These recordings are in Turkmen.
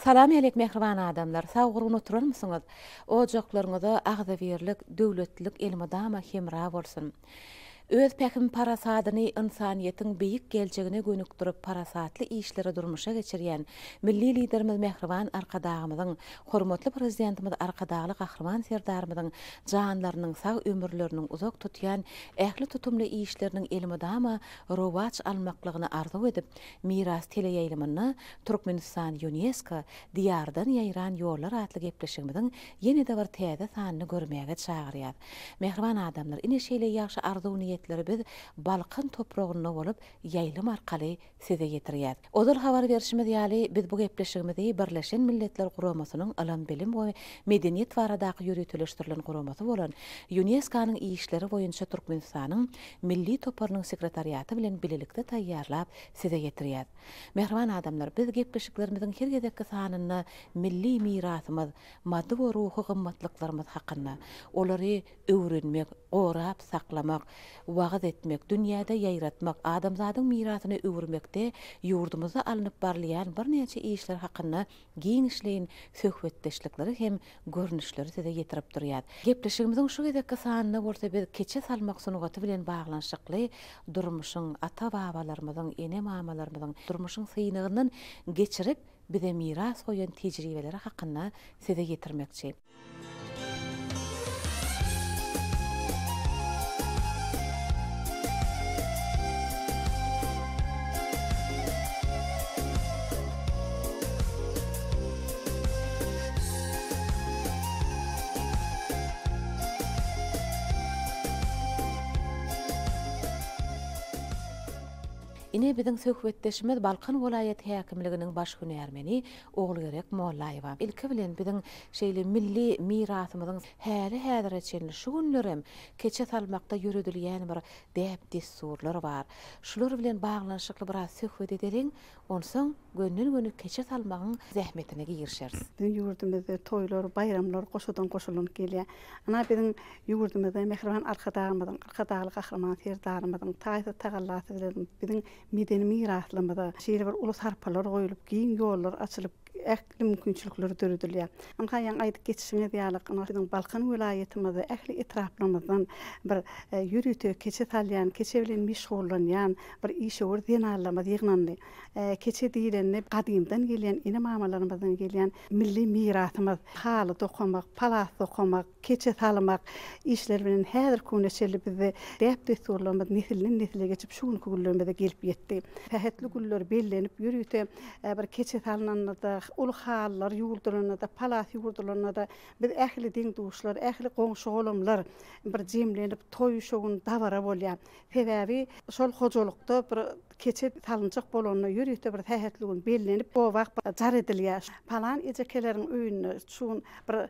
Salam elek mehriban adamlar. Sağ gurgun oturar mısınız? Ocaklarınızda agda verlik, döwletlik elmadama hemra bolsun. Öz päkim parasadyny insaniýetiň beýik geljegine gönükdirip parasatly işlere durmuşa geçirýän milli liderimiz Mehriban Arkadagymyzyň, hormatly prezidentimiz Arkadagly gahrman serdarymyzyň janlarynyň sag ömürleriniň uzak tutýan ähli tutumly işleriniň elmadama rowaç almaklygyny arzu edip miras teleýeýlimiňi Türkmenistan UNESCO diýardan ýaýran ýollar atly gepleşigimiziň ýene-de bir täze sanyny görmäge çagyrýar. Mehriban adamlar, ine şeýle ýaşy arzuwny biz balkın toprağına olup yaylım arkaly size getirýär. Ozal habar berişimiz ýaly biz bu gepleşigimizi Birleşen Milletler Guramasynyň alam bilim we medeniýet baradaky ýürütüleşdirilen guramasy bolan UNESCO-nyň işleri boýunça Türkmenistanyň milli toparlygyň sekretariaty bilen bilelikde taýýarlap size getirýär. Mehriban adamlar, biz gepleşiklerimiziň her gedekki sanyny milli mirasymyz, maddi we ruhy gymmatlyklarymyz hakynda, olary öwrenmek, gorap saklamak, wagt etmek, dünýäde ýaýratmak, adamzadyň mirasyny öwürmekde ýurdumyza alınıp barlayan bir neçe işler hakynda giňişleýin söhbetdeşlikleri hem görnüşleri size getirip durýar. Gepleşigimiziň şu gedekki sanyny bolsa biz keçe salmak sunugaty bilen baglanşykly durmuşyň, ata-babalarymyzyň, ene-mamalarymyzyň durmuşyň synygyndan geçirip bize miras goýan tejribeleri hakynda size getirmekçi. Ine biziň söhbetdeşimiz Balkan Welaýaty häkimliginiň baş hünärmeni Ogulgerek Mollaýewa. Ilki bilen biziň şeýle milli mirasymyzyň häli häzir çenli şu günlerem keçe salmakda ýürüdilýän bir däp desturlar bar. Şular bilen baglanşykly bir söhbet ederiň, onsoň gönnün keçe salmagyň zähmetine girişeriz. Ýurdumyzda toýlar, bayramlar goşudan goşulan gelýär. Ana biziň ýurdumyzda Mehriban Arkadagymyzyň, Arkadagly gahrman serdarymyzyň taýda tagallasy bilen biziň medeni miraslymyda şeýle bir ulus harpalar goýulyp, giň ýollar açylyp, ähli mümkinçilikler döredilýär. Anha ýa aýdyp geçişime diýerlik, anasyň Balkan welaýatymyzda ähli etraplarymyzdan bir ýürüte keçe salýan, keçe bilen meşgullanýan bir işöwür denallamaz ýygnandy. Keçe diýilende gadymdan gelýän, ene-mamalarymyzdan gelýän milli mirasymyz, haly dokumak, palas dokumak, keçe salmak işler bilen häzir köne çelip bizi däp desturlarymyz nesilden nesile geçip şu günlerimize gelip ýetdi. Tähetli günler bellenip ýürüte bir keçe salnanda ulu hallar ýurdlarynda, palas ýurdlarynda biz ähli diň duşlar, ähli goňşy golamlar bir jemlenip toýuşuň dabara bolýar. Sebäbi şol hojalykda bir keçe salınjak bolanyny ýürüte bir tähetli gün bellenip o wagt jar edilýär. Palan ejekelerin öýüne şuň bir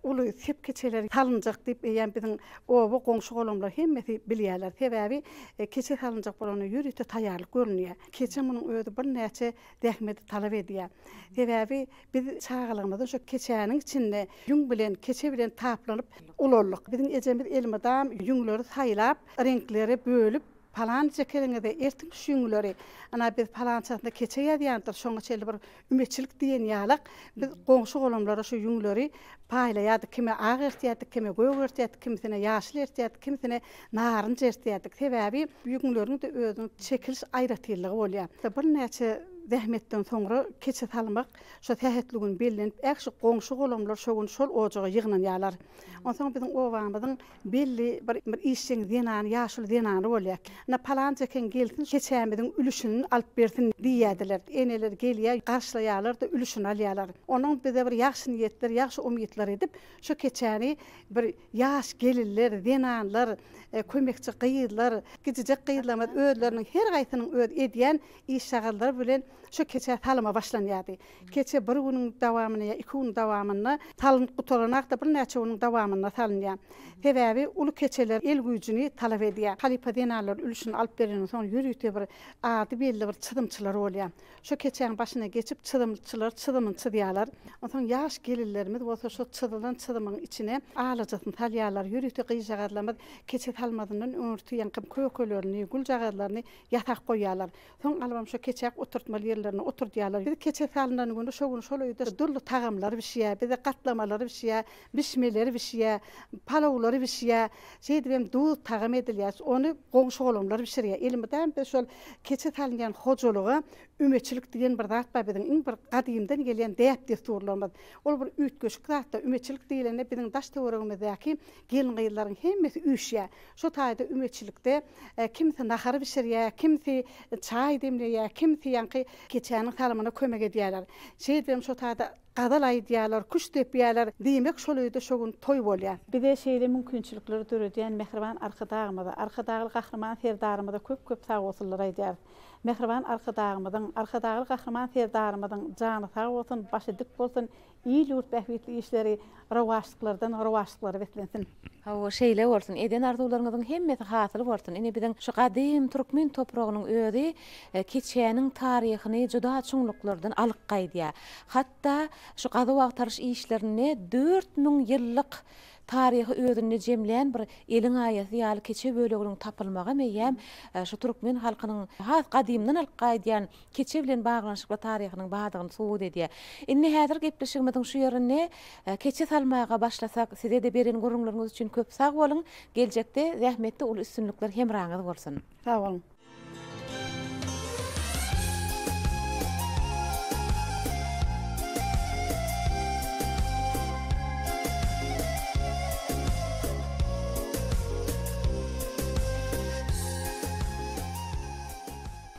uly sep keçeler salınjak diýip ýa biziň oba goňşy golamlar hemmesi bilýärler. Sebäbi keçe salınjak bolanyny ýürüte taýýarlyk görünýär. Keçe munyň öýde bir näçe dähmeti talap edýär. Sebäbi biz çağalygymyzda şu keçäniň içinde ýüň bilen, keçe bilen taplanyp ularlyk. Biziň ejemiz elmadam ýüňleri saýlap, renkleri bölüp palan çekeriňe de ertiň şüňleri ana biz palançasynda keçe ýadýandyr, şoňa çeli bir ümitçilik diýen ýalyk biz goňşy golamlara şu ýüňleri paýlaýardy, kime agy ertýärdi, kime goýy ertýärdi, kimisine ýaşyl ertýärdi, kimisine narynja ertýärdi. Sebäbi ýüňleriň de özüň çekiliş aýratyrlygy bolýar. Bir näçe zähmetden soňra keçe salmak şu tähetli gün bellenip ähşi goňşy golamlar şol ojaga ýygnanýarlar. Onsoň biziň owamyzyň belli bir işçiň denany, ýaşyl denany bolýar. Na palanca ken gelsin keçämiziň ülüşini alyp bersin diýýärdiler. Eneler gelýär, garşylaýarlar da ülüşini alýarlar. Onuň bize bir ýaxşy niýetler, ýaxşy umytlar edip şu keçäni bir ýaş gelirler, denanlar, kömekçi gyýylar, gijek gyýylamaz özleriniň her gaýsynyň öz edýän iş şagallar bilen şu keçe salma başlanýardy. Keçe bir günüň dawamyna ýa 2 gün dawamyna salınıp gutulanak da bir näçe günüň dawamyna salınýar. Sebäbi ulu keçeler el güýjüni talap edýär. Halipa denalar ülüşini alyp berenden soň ýürüte bir ady belli bir çydymçylar bolýar. Şu keçäň başyna geçip çydymçylar çydymyny çydýarlar. Onsoň ýaş gelinlerimiz bolsa şu çydylan çydymyň içine alajasyny salýarlar. Ýürüte gyýjagarlamaz keçe salmadyndan öňürtýän kökölerini, gül jagarlaryny ýatak goýýarlar. Soň albam şu keçäk oturtma normal yerlerine oturdiyalar. Bir de keçe salından günü şo gün şolayda dullu tagamlar bişiye, bir de katlamaları bişiye, bişmeleri bişiye, palavları bişiye, şey diyeyim duğ tagam edilýär. Onu goňşy oğlumlar bişirýär. Elimden de şol keçe salınýan hojulugy ümeçilik diýen bir zat bar biziň iň bir gadymdan gelýän däp desturlarymyz. Ol bir ütgeşik zatda ümeçilik diýilende biziň daş töweregimizdäki gelin gyýyllaryň hemmesi üýşýär. Şo taýda ümeçilikde kimse nahary bişirýär, kimse çay demleýär, kimse ýanky keçäniň salymyna kömek edýärler. Şey diýem şo taýda gadalay diýerler, kuş depýärler. Diýmek şolayda şo gün toý bolýar. Bir de şeýle mümkinçilikleri döredýän Mehriban Arkadağymyza, Arkadagyl Gahryman Serdarymyza köp sag bolsunlar aýdýar. Mehriban Arkadagyl Gahryman Serdarymyzyň jany sag bolsun, başy dik bolsun, iyi ýurt bähwitli işleri rawaşlyklary betlensin. Ha o şeýle bolsun, eden arzuwlaryňyzyň hemmesi hasyl bolsun. Ine biziň şu gadym türkmen topragynyň özi keçäniň taryhyny juda çuňluklardan alyp gaýdýar. Hatda şu gazy wagtarış işlerini 4000 ýyllyk tarihi özünde jemleyen bir elin ayası ýaly keçe böleginiň tapylmagy meýem şu türkmen halkynyň has gadymdan alyp gaýdýan keçe bilen baglanyşykly tarihynyň badygyny suwut edýär. Indi häzir gepleşigimiziň şu ýerine keçe salmaga başlasak, size de beren görüňleriňiz üçin köp sag bolun. Geljekde rahmetli ul üstünlükler hemraňyz bolsun. Sag olun.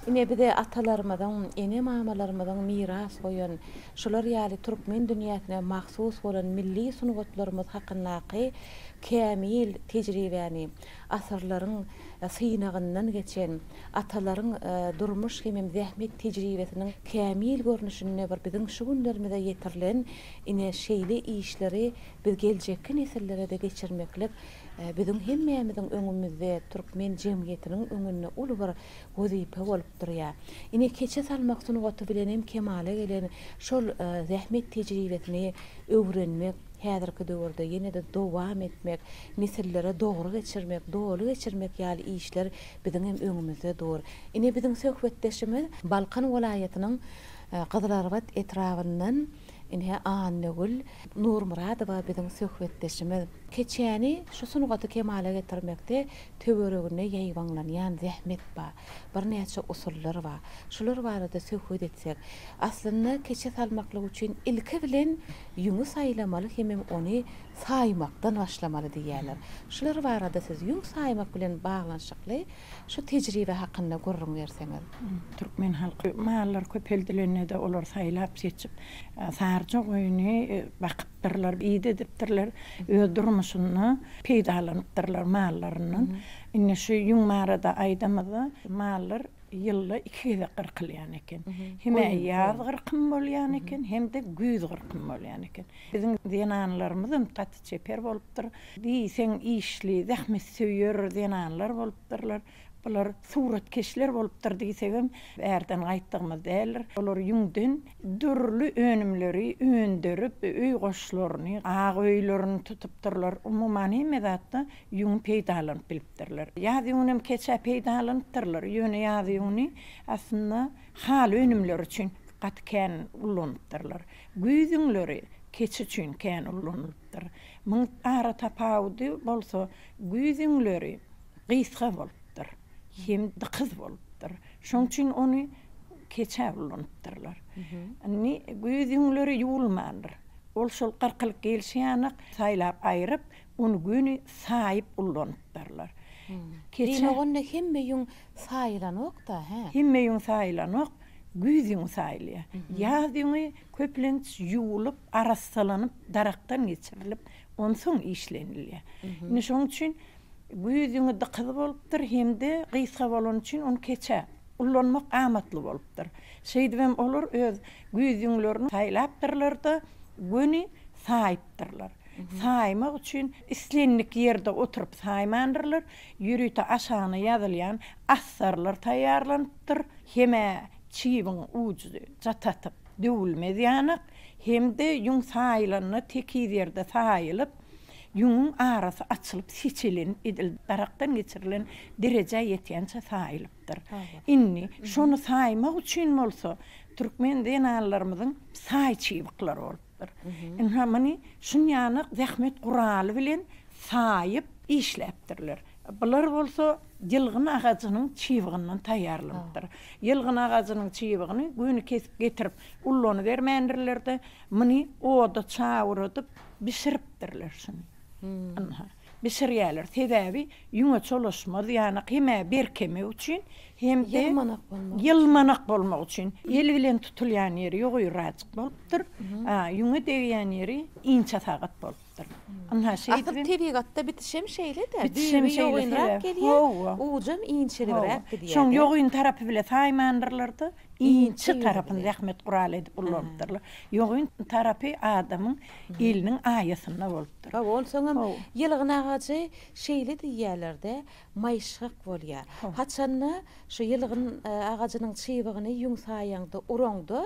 Ine bir de atalarymyzyň, ene mamalarymyzyň miras goýan, şular ýaly türkmen dünýäsine mahsus bolan milli sungatlarymyz hakyndaky kämil tejribäni, asyrlaryň synagyndan geçen, atalaryň durmuş hemem zähmet tejribesiniň kämil görnüşine bir biziň şu günlerimizde ýetirlen ine şeýle işleri biz geljekki nesillere de geçirmeklik biziň hemmämiziň öňümizde türkmen jemgyýetiniň öňünde uly bir wazipa bolup durýar. Ine keçe salmak sunugaty bilen hem kemale gelen şol zähmet tejribesini öwrenmek, häzirki döwürde ýene de dowam etmek, nesillere dogry geçirmek, dogry geçirmek ýaly işler biziň hem öňümizde dur. Ine biziň söhbetdeşimiz Balkan welaýatynyň Gyzlarbat etrafyndan ine Annegül Nurmuradowa biziň söhbetdeşimiz. Keçäni şu sunugaty kemale getirmekde töweregine ýaýwanlanýan zähmet bar. Bir näçe usullar bar. Şular barada söhbet etsek, aslynda keçe salmaklyk üçin ilki bilen ýuňy saýlamaly hemem ony saýmakdan başlamaly diýerler. Şular barada siz ýuň saýmak bilen baglanyşykly şu tejribe hakynda görüň berseňiz. Türkmen halky mallar köp eldilerinde olar saýlap seçip sarja goýuny bakypdyrlar, ýydy edipdirler, öldürmüşünü peýdalanypdyrlar mallarynyň. Ine şu ýuň marada aýdamyzda mallar ýylda 2 qyrkylýan eken. Hem ýaz qyrkym bolýan eken, hem de güýz qyrkym bolýan eken. Biziň denanlarymyz taty çeper bolupdyr. Diýseň işli, zähmet söýür denanlar bolupdyrlar. Bular suratkeşler bolupdyr diýsegem, erden gaýtdygymyz däller. Olar ýüňden dürli önümleri öndürüp, öý goşlaryny, ag öýlerini tutupdyrlar. Umumany medatda ýüň peýdalanyp bilipdirler. Ýazyňym keçe peýdalanypdyrlar. Ýöne ýazyňy aslynda hal önümleri üçin gatken ulanypdyrlar. Güýzüňleri keçe üçin kän ulanypdyr. Müň ara tapawdy bolsa güýzüňleri gysga bolup hem de kız bolupdyr. Şoň üçin ony keçe ulanypdyrlar. Ni güýzüňleri ýulmandyr. Ol şol 40 gelşýanak saýlap aýryp, ony güni saýyp ulanypdyrlar. Keçe ony hemme ýuň saýlanok da, hemme ýuň saýlanok, güýzüň saýlýar. Ýazyňy köplenç ýulup, arassalanyp, darakdan geçirilip, onsoň işlenilýär. Şoň üçin güýzüňi dıqyz bolupdyr, hemde gysga bolan üçin onu keçe ullanmak amatly bolupdyr. Şeýdibem olur öz güýzüňlerini saýlapdyrlar da güni saýypdyrlar. Saýmak üçin islenlik ýerde oturup saýmandyrlar, ýürüte aşagyna ýazylýan assarlar taýýarlanypdyr. Heme çiýiň uçdy jatatyp döwülmez ýanyk, hemde ýuň saýlanyna teki ýerde saýylyp Yuňun arasy açylyp seçilen, edil darakdan geçirilen derece ýetýänçe saýlypdyr. Inni şonu saýmak üçin bolsa türkmen denallarymyzyň saý çywyklary bolupdyr. Hamany şunýany zähmet guraly bilen saýyp işläpdirler. Bular bolsa yılgın ağacının çiğvığından taýýarlandyr. Yılgın ağacının çiğvığını güni kesip getirip ullany bermendirlerde, mını oda çawuradyp bişiripdirler şunu. Bişirýärler. Sebäbi ýüňe çolaşmaz, ýani hemme berkeme üçin hem de ýylmanak bolmak üçin. El bilen tutulýan ýeri ýogy raçyk bolupdyr. Ýüňe degýän ýeri inçe tagat bolupdyr. Aslında tebigatda bitişem şeyle de. Bitişem şeyle geliyor. Ucum inçelibirek diýär. Şoň ýogyn tarapy bile saýmandyrlardy. İnçe tarapyny rahmet guraly edip ullandylar. Ýogyn tarapy adamyň eliniň aýasyna bolupdyr. Ol soňam ýylgyn agacy şeyle diýerlerde maýşyk bolýar. Haçanna şu ýylgyn agajynyň çywygyny ýüň saýaňda uraňdy,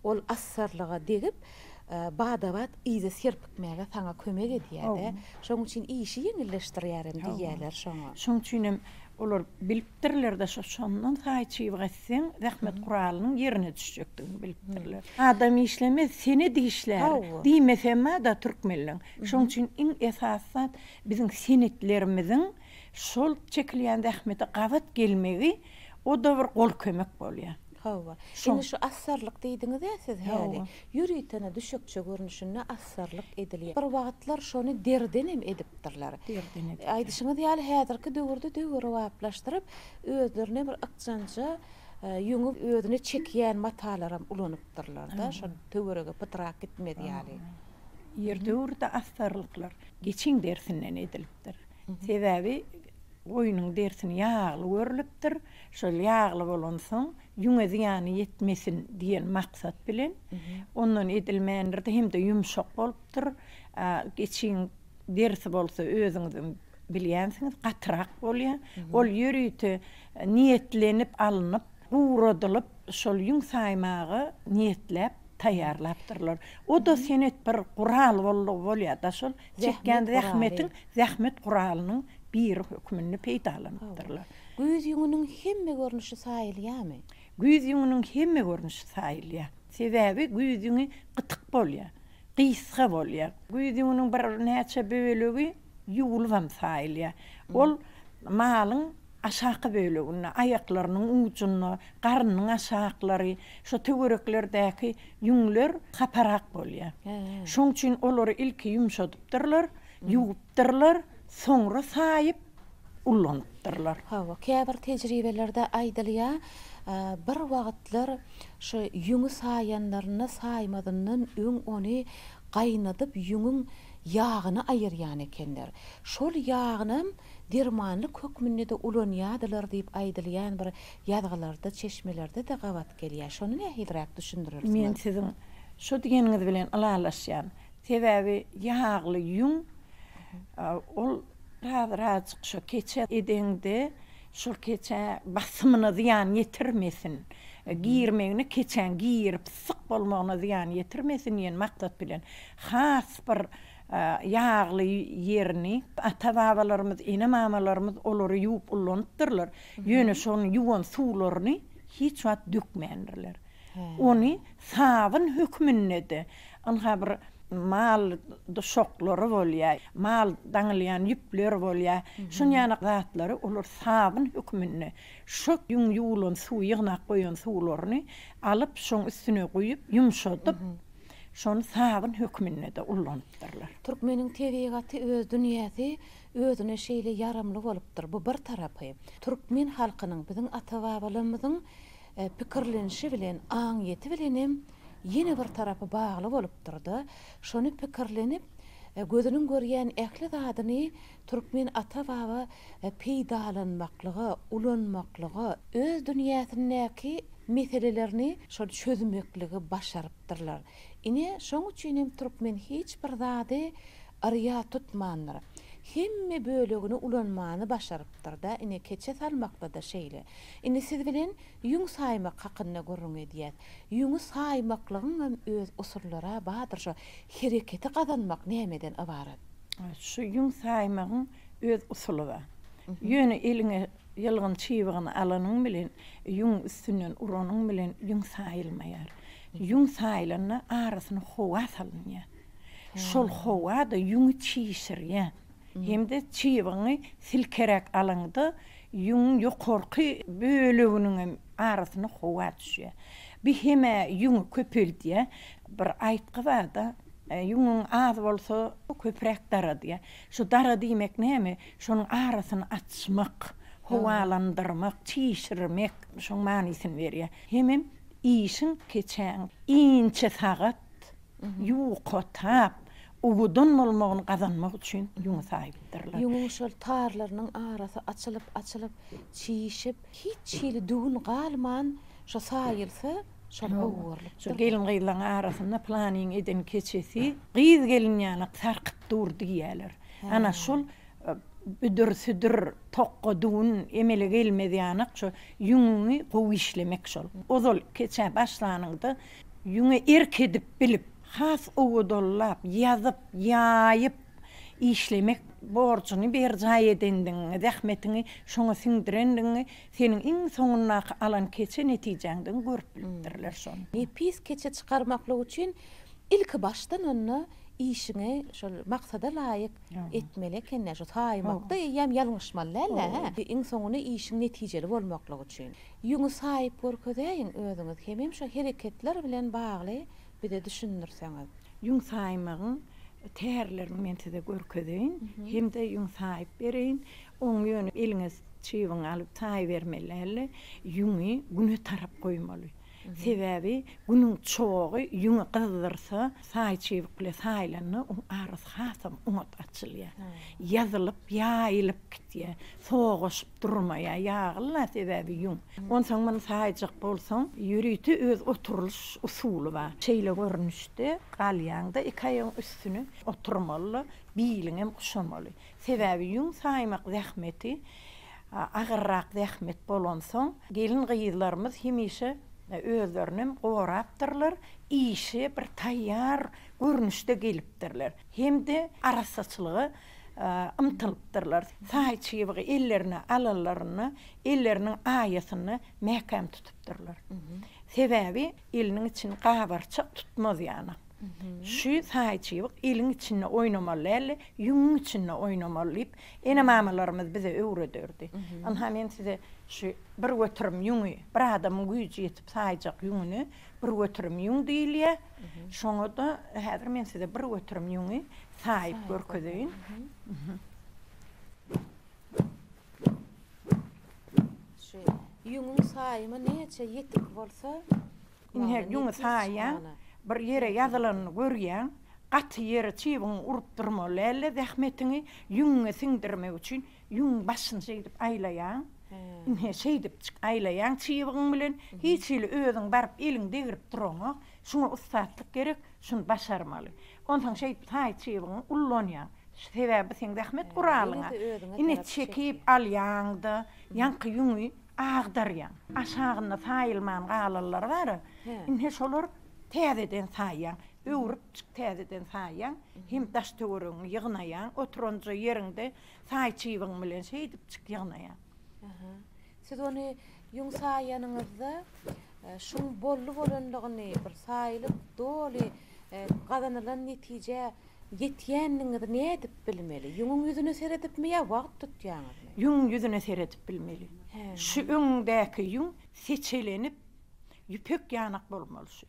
ol assarlyga degip badabat iýde serpikmäge saňa kömek edýär. Şoň üçin işi ýeňilleşdirýärem diýerler şoňa. Şoň üçin olar bilipdirler de şondan saýçywyk etseň rahmet guralynyň ýerine düşjekdigini bilipdirler. Adam işlemez, seni de işler. Diýmesem da türkmenliň. Şoň üçin iň esasat biziň senetlerimiziň şol çekilýän rahmete gabat gelmegi o da bir gol kömek bolýar. Hawa. Indi şu assarlyk diýdiňiz siz häli. Ýüritene düşükçe görünüşinde assarlyk edilýär. Bir wagtlar şonu derdenem edipdirler. Aýdyşyňyz ýaly häzirki döwürde döwür waplaşdyryp özlerine bir ykjança ýüňüp özüne çekýän matalaram ulanypdyrlar da. Şo döwürge pytrak gitmedi ýaly. Ýerde assarlyklar geçiň dersinden edilipdir. Sebäbi oyunun dersini ýagly görülipdir. Şol ýagly bolan soň ýüňe ziýany ýetmesin diýen maksat bilen ondan edilmeýändir hem de ýumşak bolupdyr. Geçiň dersi bolsa özüňiz bilýänsiňiz gatrak bolýar. Ol ýürüýti niýetlenip alınıp, guradylyp şol ýüň saýmagy niýetlep taýýarlapdyrlar. O da senet bir gural bolýar da şol çekýän zähmet guralynyň bir hükmünü peýdalandyrylar. Güýz ýüňüniň hemme görnüşi saýylýarmy? Güýz ýüňüniň hemme görnüşi saýylýar. Sebäbi güýz ýüňi gytyk bolýar, gysga bolýar. Güýz ýüňüniň bir näçe bölegi ýuwulwam saýylýar. Ol malyň aşaky bölegini, aýaklarynyň uçuny, garnyň aşaklary, şo töwereklerdäki ýüňler gaparak bolýar. Şoň üçin olary ilki ýumşadypdyrlar, ýuwupdyrlar. Sonra saýyp ullandyrylar. Hawa, käbir tejribelerde aýdylýar, bir wagtlar şu ýüňi saýanlaryny saýmadyndan öň ony gaýnadyp ýüňüň ýagyny aýyrýan ekenler. Şol ýagyny dermanlyk hökmünde de ulanýadylar diýip aýdylýan bir ýazgylarda, çeşmelerde de gabat gelýär. Şonu nähilrak düşündirirsiz? Men siziň şu diýeniňiz bilen alalaşýan. Sebäbi ýagly ýüň ol rahat şu keçe edende şu keçe basymyny ziýan ýetirmesin. Giyirmegini keçen giyirip syk bolmagyna ziýan ýetirmesin diýen maksat bilen has bir ýagly ýerini ata-babalarymyz, ene-mamalarymyz olary ýuwup ullandyrylar. Ýöne şonu ýuwan suwlaryny hiç wagt dökmendirler. Ony sabyn hökmünde de anha bir mal şoklary bolýar, mal daňylýan ýüpler bolýar. Şunýany zatlary olar sabyn hökmünde şok ýüň ýuwulan suw ýygna goýan suwlaryny alyp şoň üstüne goýup ýumşatyp şonu sabyn hökmünde de ullandyrylar. Türkmeniň tebigaty öz dünýäsi özüne şeýle yaramly bolupdyr. Bu bir tarapy. Türkmen halkynyň biziň ata-babalarymyzyň pikirlenişi bilen, aňyety bilenem yine bir tarapy bagly bolupdyrdy. Şonu pikirlenip gözüniň görýän ähli zadyny türkmen ata-baba peýdalanmaklygy, ulanmaklygy, öz dünýäsindäki meselelerini şol çözmekligi başarypdyrlar. Ine şoň üçin hem türkmen hiç bir zady arya tutmandyr. Hemme bölegini ulanmany başarypdyr da, ine keçe salmakda da şeýle. Ine siz bilen ýüň saýmak hakynda görüň edýär. Ýüňi saýmaklygyň hem öz usullara badyr, şo hereketi gazanmak nämeden ibaret? Şu yün saymağın öz usulu var. Yönü eline yalğın çiğvığını alanın bilen, yün üstünden uranın bilen yün sayılmayar. Yün sayılanı arasını hova salın ya. Şol hova da yünü çiğişir ya. Hem de çiğvığını silkerek alındı, yün yukarı bölüğünün arasını hova düşüyor. Bir heme yünü köpüldü ya, bir aytkı var da, yünün az olsa köprek daradı ya. Şu daradı demek ne mi? Şunun arasını açmak, havalandırmak, çiğişirmek, şun manisini veriyor. Hemen işin keçen, ince saat, yuqa tap, uğudun olmağını kazanmak için yün sahiptirler. Yünün şol tarlarının arası açılıp çiğişip hiç çiğli düğün qalman şu sayılsa şol oğurluk. Şu gelin gıylan arasında planning eden keçesi, qıyız gelin yani sarkıp durdu yerler. Ana şol üdür toqqa düğün emele gelmedi yani şu yününü qovu işlemek şol. Ozol keçe başlanıngda yünü erkedip bilip, has uğudollap, yazıp, yayıp işlemek borcunu bir cay edendin, zahmetini şoňa siňdirendin, senin iň soňuna alan keçe netijaňdan görüp bildirler şonu. Pis keçe çıkarmaklık için ilk baştan onu işine şol maksada layık etmelek enne şu saymakda ýam ýalňyşmalylar. Iň soňuna işin netijeli bolmaklyk için. Ýüňi saýyp görkedeýin özüňiz hemem şu hereketler bilen bagly bir de düşünürseňiz. Yün saýmagyň täherlerini men size görkedeýin, hem de yün saýyp bereýin, oň ýöne eliňiz çiýiň alyp taý bermelerle ýüňi güne tarap goýmaly. Sebebi günün çoğu yünü kızdırsa sayçıyıp bile saylanı arası hasam umut açılıyor. Yazılıp yayılıp gidiyor. Soğuşup durmaya yağılla sebebi yün. Ondan bana sayacak bolsan yürüytü öz oturuluş usulü var. Şeyle görünüşte kalyanda iki ayın üstünü oturmalı, biylinem kuşamalı. Sebebi yün saymak zahmeti ağırrak zahmet bolonsan gelin gıyızlarımız hemişe özlerinin qoraptırlar, işe bir tayyar görünüşte gelipdirler. Hem de arasaçılığı ımtılıptırlar. Sayçıyıvı ellerini alanlarını, ellerinin ayasını mehkem tutuptırlar. Sebebi elinin için qabarçak tutmaz yani. Şu sayçıyıvı elin içine oynamalı, yünün içine oynamalıp, ene mamalarımız bize öğretirdi. Hemen size şu bir götürüm yünü, bir adamın gücü yetip sayacak yününü, bir götürüm yün değil ya. Şoňa da häzir men size bir götürüm yünü sayıp görkedeýin. Şu yünün sayımı neçe yetik bolsa, Yünü saýan, bir yere ýazylyny görýän, gaty ýere çiýiň urup durmaly, zahmetini yünüňe siňdirmek üçin yün başyny şeýdip aýlaýan. Şeýdip aýlaýan çiýiň bilen hiç ile özüň barıp eliň degirip duraňa, şuna ustatlyk gerek, şunu başarmaly. Ondan şeýdip çiýiň ullanýan. Sebebi sen zahmet guralyňa. Ine çekip alýanda, ýanky yünü agdarýan. Aşagyna saýylman galallar bar. Ine şolar täzeden saýan, öwrüp täzeden saýan, hem daş töwerüň ýygnaýan, oturunca ýerinde saýçyýyň bilen şeýdip çykýanaýan. Siz onu yün saýanyňyzda şuň bolly bolanlygyny bir saýlyp doly gazanylan netije ýetýänliňizi ne edip bilmeli? Ýüňiň ýüzüne seredipmi ýa wagt tutýaňyzmy? Yün ýüzüne seredip bilmeli. Şu öňdäki yün seçelenip ýüpek ýanak bolmaly şu.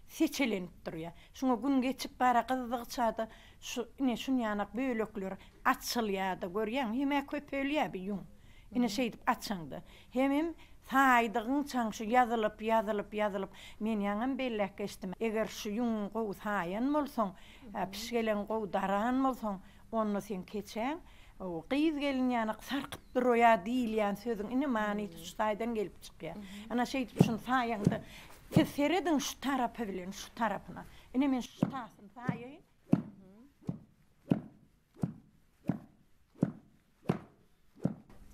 Seçelenip durýar. Şoňa gün geçip bara gyzykçada şu ine şun ýanak böлекler açylýar da görýän, heme köpelýär bir yün. Ine şeýdip açaňdy. Hemem saýdygyň çaň şu ýazylyp men ýaňam bellek geçdim. Eger şu yün gowy saýan bolsaň, pişgelen gowy daran bolsaň, onu sen keçäň, o qyz gelin ýanak sarkyp durýar diýilýän sözüň ine many tutsaýdan gelip çykýar. Ana şeýdip şunu saýaňdy. Seredin şu tarapy bilen şu tarapyna. Ine men şu tasyny saýaýyn.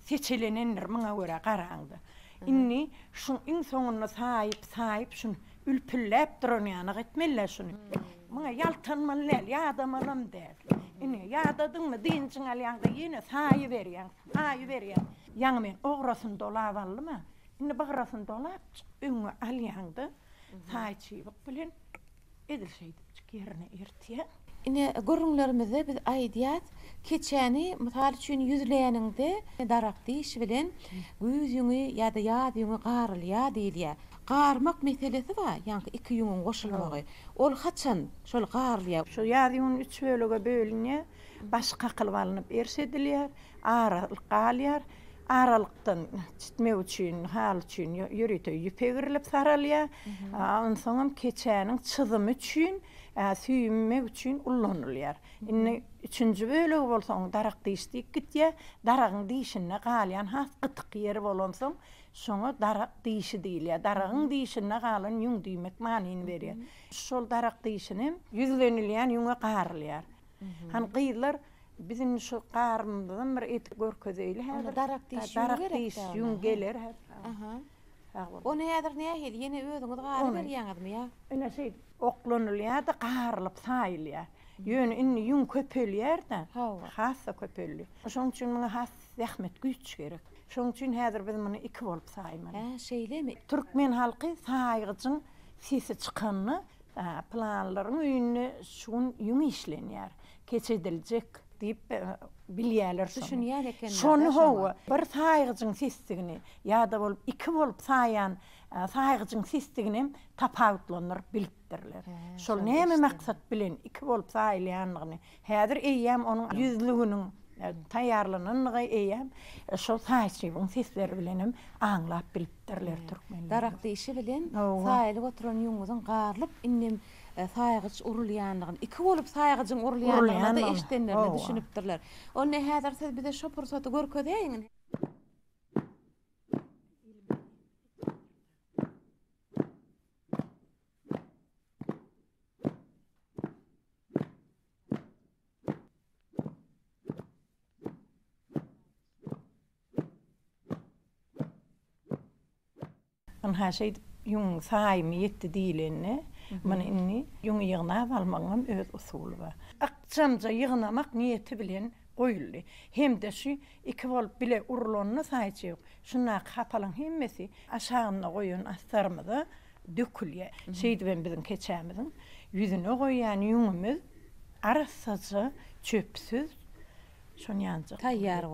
Seçelenenler maňa görä garaňdy. Inni şu iň soňuna saýyp şunu ülpüllep duran ýanyk etmeler şunu. Maňa ýaltanmaly ýa-da manam däl. Ini yadadın mı dincin alyandı yine sayı veriyen. Yanı men oğrasın dolavallı mı? Ini bağrasın dolap üngü alyandı. Sayı çiğbik bilen edilseydi yerine ertiye. Ine görünlerimizde biz aydiyat keçäni misal üçin yüzleýäninde darak diýiş bilen göz ýüňi ýa-da ýad ýüňi garylýa diýilýär. Garmak meselesi var, ýa-ni iki ýüňiň goşulmagy. Ol haçan şol garylýar? Şu ýad ýüňin üç bölege bölünýär, başga kılıp alınıp ersedilýär, aralyk galýar. Aralykdan çitmek üçin, hal üçin ýürüte ýüpegirilip saralýar. Ondan soňra keçäniň çyzymy üçin, süýünmek üçin ullanylýar. Indi üçünji bölegi bolsaň darak diýişdik gitýär. Daragyň diýişine galýan has gytyk ýeri bolansoň, şoňa darak diýişi diýilýär. Daragyň diýişine galan ýüň diýmek manyny berýär. Şol darak diýişini ýüzlenilýän ýüňe garylýar. Han gyýlar bizim şu qarmymdan bir et görkezeyli häzir darak diýiş ýüň geler. O näder nähil ýene özüňiz garyp berýäňizmi ýa? Ene şey oklanylýar da garylyp saýylýar. Ýöne inni ýüň köpelýär da. Hassa köpelýär. Şoň üçin muňa has zähmet güýç gerek. Şoň üçin häzir biz muny iki bolup saýman. Şeýlemi? Türkmen halky saýgyjyň sesi çykanyny planlaryň öýüne şuň ýüň işlenýär. Keçediljek diýip bilýärler düşünýär eken. Şonu howa bir saýgyjyň sesdigini ýa-da bolup iki bolup saýan saýgyjyň sesdigini tapawutlanyr bilipdirler. Şol näme maksat bilen iki bolup saýlýanyny häzir eýýäm onuň ýüzlüginiň taýýarlanyny eýýäm şol saýçyň sesleri bilenim aňlap bilipdirler türkmenler. Darak diýişi bilen saýlyp oturan ýüňüň garlyp innem saýgyç urulýanlygyny, iki bolup saýgyjyň urulýanlygyny da eşitdenler, düşünüpdirler. Onu häzir siz bize şo pursaty görkedeýiň. Her şey ýüň saýmy ýetdi diýileni. Mana inni ýüň ýygnap almagyň öz usuly bar. Akşamja ýygnamak niýeti bilen goýuldy. Hemde şu iki bolup bile urulanyny saýçyk. Şuna hapalyň hemmesi aşagyna goýun astarmyda dökülýär. Şeýdi ben biziň keçämiziň ýüzüne goýan ýüňimiz arasaja çöpsüz şonýanjak taýýar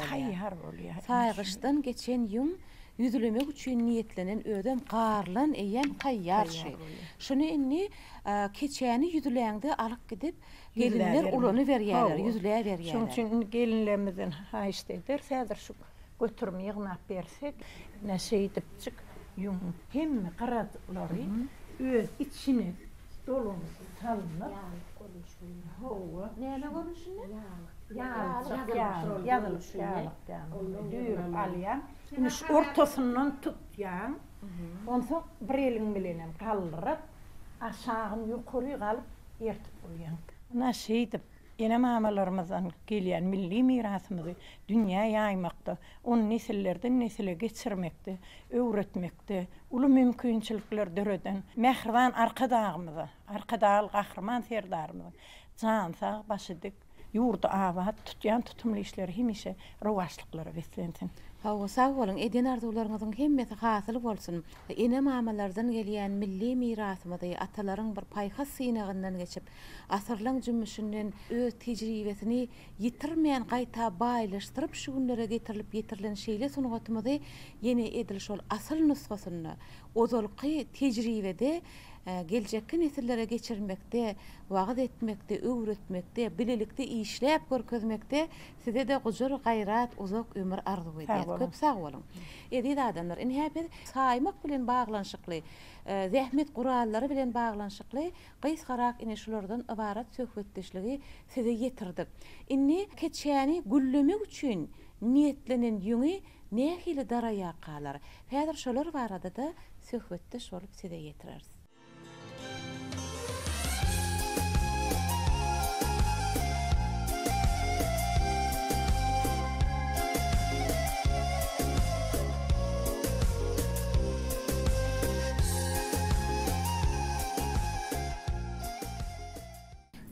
bolýar. Saýgyçdan geçen ýüň yüzlemek üçin niýetlenen ödem garlan eýen taýýar şey. Şunu inni keçäni yüzleýäňde alyp gidip gelinler ulany berýärler, yüzleýä berýärler. Şoň üçin gelinlerimizden haýyşdy eder, häzir şu götürüp ýygnap bersek, näşe edipçik ýüň hemme garatlary öz içine dolanyp salynıp howa näme görüşüne? Dürüp alýan. Ortasından tutýan. Onsoň bir eliň bilenem galdyryp, aşagyny ýokary galyp ýertip goýan. Näşe edip ene mamalarymyzdan gelýän milli mirasymyzy dünýä ýaýmakda, onu nesillerden nesile geçirmekde, öwretmekde, uly mümkinçilikler döreden Mehriban arkadagymyzy, arkadagal gahrman serdarymyzy jan sag başydyk ýurda awat tutýan tutumly işleri hemişe rowaşlyklary beslensin. Hawa sag bolun, eden arzularyňyzyň hemmesi hasyl bolsun. Ene mamalardan gelýän milli mirasymyzy atalaryň bir paýhas synagyndan geçip, asyrlaň jümüşinden öz tejribesini ýitirmeýän gaýta baýlaşdyryp şu günlere getirilip ýetirilen şeýle sunugatymyzy ýene edil şol asyl nusgasyny ozalky tejribede geljekki nesillere geçirmekde, wagt etmekde, öwretmekde, bilelikde işläp görkezmekde size de gujur gaýrat, uzak ömür arzu edýär. Köp sag bolun. Edil adamlar inhäpet saýmak bilen baglanşykly, zähmet gurallary bilen baglanşykly gysgarak ine şulardan ibarat söhbetdeşligi size ýetirdik. Inni keçäni güllemek üçin niýetlenen ýüňi nähili daraya qalar. Häzir şolar barada da söhbetdeş bolup size ýetireriz.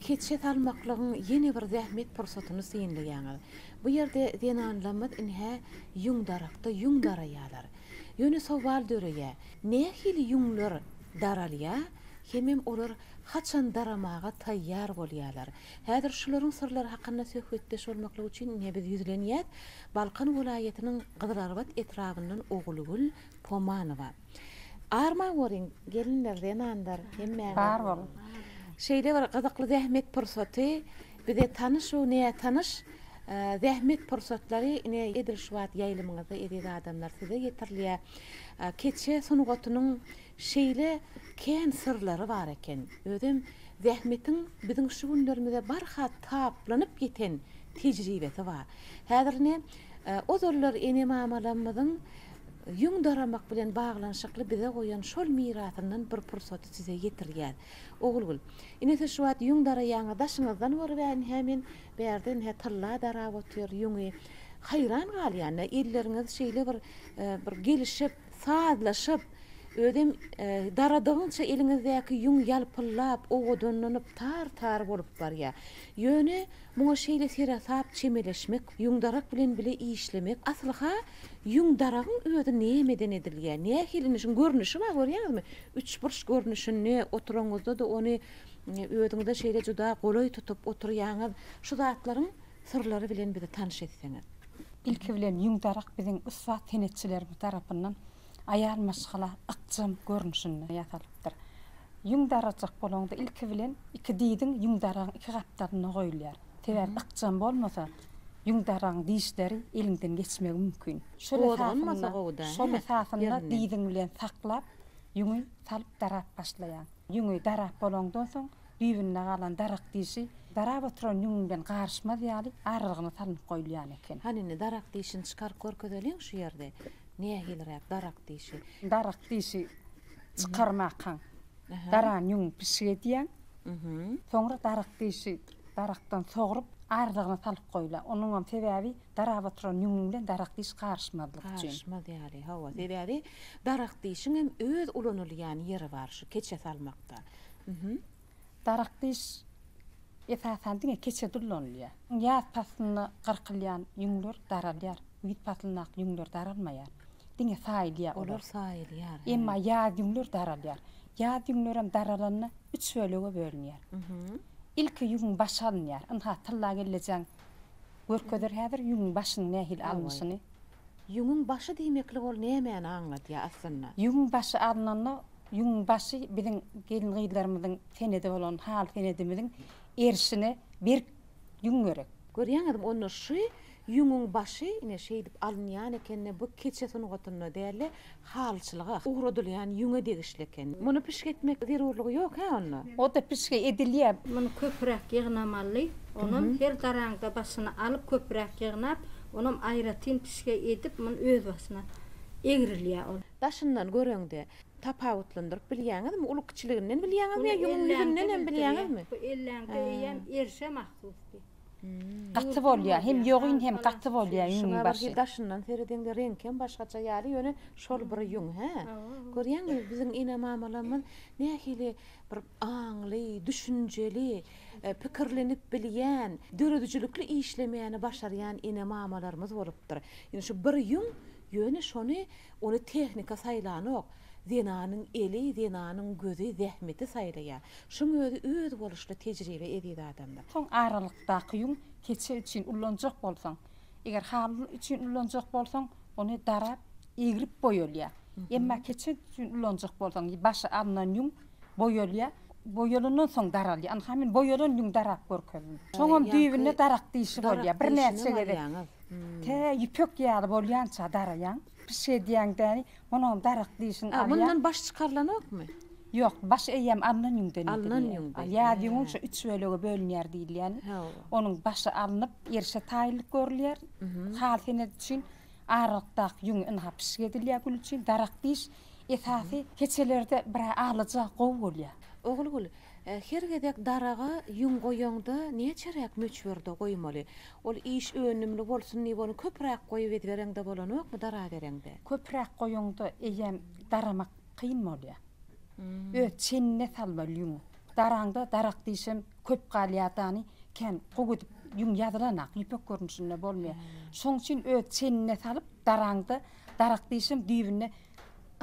keçe salmaklığın yeni bir zähmet pursatyny synlaýaňyz. Bu ýerde denanlamad inhä ýuň darakda ýuň daraýalar. Ýöne sowal döreýär. Nähili ýuňlar daralýar? Hemem olar haçan daramaga taýýar bolýarlar. Häzir şularyň sırlary hakynda söhbetdeş bolmaklygy üçin ne biz ýüzlenýät Balkan welaýatynyň Gyzlarbat etrafyndan Ogulgul Pomanowa. Arma woring gelinler denandar hemme. Bar bol. Şeyde var gazakly zähmet pursaty, bize tanış o näme tanış zähmet pursatlary ine edilşwat ýaýlymyňyzda edýän adamlar size ýetirliýär. Keçe sunugatynyň şeýle kän sırlary bar eken. Özüm zähmetin biziň şu günlerimizde barha taplanyp geten tejribesi bar. Häzirne ozurlar ene mamalamyzyň ýuň daramak bilen baglanşykly bize goýan şol mirasyndan bir pursaty size ýetirýär. Ogulgul. Inese şu wagt ýuň daraýaňa daşyňyzdan berýän hemen berden he tylla darap otyr ýuňy. Hayran galýan, elleriňiz şeýle bir gelişip, saadlaşyp, ödem daradygyňça eliňizdäki ýuň ýalpyllap, ogadanyp tar bolup barýar. Ýöne muňa şeýle serasap çemeleşmek, ýuň darak bilen bile işlemek, aslyha ýuň daragyň özi nämeden edilýär? Nähilini şun görnüşi bar, görýäňizmi? Üç burç görnüşini oturaňyzda da ony öziňizde şeýle juda golay tutup oturýaňyz, şu zatlaryň sırlary bilen bizi tanış etseňiz. İlki bilen ýuň darak biziň ıslat tenetçilerimiz tarapyndan ayal maşgala aqjam görnüşini ýasalypdyr. Ýuň darajak bolanda ilki bilen iki diýdiň ýuň daragyň iki gapdaryny goýulýar. Teber aqjam bolmasa ýuň daragyň diýişleri elinden geçmegi mümkin. Şol esasynda diýdiň bilen saklap ýuňy salyp darap başlaýar. Ýuňy darap bolandan soň düýbünde galan darak diýişi darap oturan ýuň bilen garşmaz ýaly aralygyna salyp goýulýar eken. Hanine darak diýişini çykaryp görkezeliň şu ýerde. Nähilrek darak diýişi? Darak diýişi çykarmakan. Daran ýuň pişirýän. Soňra darak diýişi darakdan soňurup aralygyna salyp goýulýar. Onuň sebäbi darap oturan ýuň bilen darak diýiş garşmazlyk üçin. Garşmaz ýaly, hawa. Sebäbi darak diýişiň hem öz ulanylýan ýeri bar şu keçe salmakda. Darak diýiş esasan diňe keçe dullanylýar. Ýaz pasyny gyrkylýan ýuňlar daralýar. Wit paslynak ýuňlar daralmaýar. Diňe saýlýar. Olar saýlýar. Emma ýaz ýuňlar daralýar. Ýaz ýuňlar hem daralanyny 3 bölege bölünýär. İlki ýuň başalynýar. Ynha tylla gelýän görkedir häzir ýuň başyny nähil almyşyny. Ýuňyň başı diýmekli bol nämäni aňlatýar aslynda? Ýuň başı alnany ýuň başı biziň gelin gyýlarymyzyň senede bolan hal senedimiziň erişine bir ýuň görek. Görýäňizmi onu şu ýuňyň başı ine şeý dip alynýan ekenne bu keçe sunugatyny däli halçylyga uğradylýan ýuňa degişli eken. Muny pişgetmek zerurlygy ýok ha onu. O da pişke edilýär. Muny köpürek ýygnamaly. Onuň her darangda başyny alyp köpürek ýygnap, onuň aýratyn pişke edip muny öz başyna egrilýär ol. Daşyndan göreňde tapawutlandyryp bilýäňizmi? Ulukçylygynyň bilýäňizmi? Ýuňyň ýüzünden hem bilýäňizmi? Bu elläňde ýem erşe mahsusdy. Gaty bolýar, hem ýogyn hem gaty bolýar ýuňyň başı. Daşyndan seredende renkem başgaça ýaly ýöne şol bir ýuň, he. Görýäňmi biziň ine mamalamyz nähili bir aňly, düşünjeli, pikirlenip bilýän, döredüjülükli işlemeýäni başarýan ine mamalarymyz bolupdyr. Ýöne şu bir ýuň ýöne şonu ony tehnika saýlanyk. Zenanyň eli, zenanyň gözi, zähmeti saýlaýar. Şuň öz boluşly tejribe edýär adamlar. Soň aralykdaky ýuň keçe üçin ullanjak bolsaň, eger hal üçin ullanjak bolsaň, ony darap egirip boýulýar. Emma keçe üçin ullanjak bolsaň, başy alynan ýuň boýulýar. Boýulundan soň daralýar. An hemen boýulan ýuň darap görkezdi. Soňam düýbüne darak diýişi bolýar. Bir näçe gerek. Te ýüpek ýaly bolýança daraýan. Pişediýäňden onuň darak diýişini alýar. Bundan baş çykarlanokmy? Ýok, baş eýem alynan ýuňdan. Alynan ýuňdan. Ýa ýuňun şu 3 bölege bölünýär diýilýär. Onuň başy alınıp erşe taýlyk görülýär. Hal senet üçin aralykdaky ýuň ynha pişedilýär gül üçin darak diýiş esasy keçelerde bir alyja gowy bolýar. Ogulgul, hergedek daraga ýuň goýaňda näçerek möçberde goýmaly? Ol iş önümli bolsun diýip onu köprek goýup edberende bolanokmy dara berende? Köprek goýaňda eýem daramak kyn bolýar. Çenne salmaly ýuň. Darangda darak diýişim köp galyatany ken gogudyp yüň ýadylanak ýüpek görnüşinde bolmaýar. Şoň üçin öt çenine salyp darangdy darakdyşym düýbüne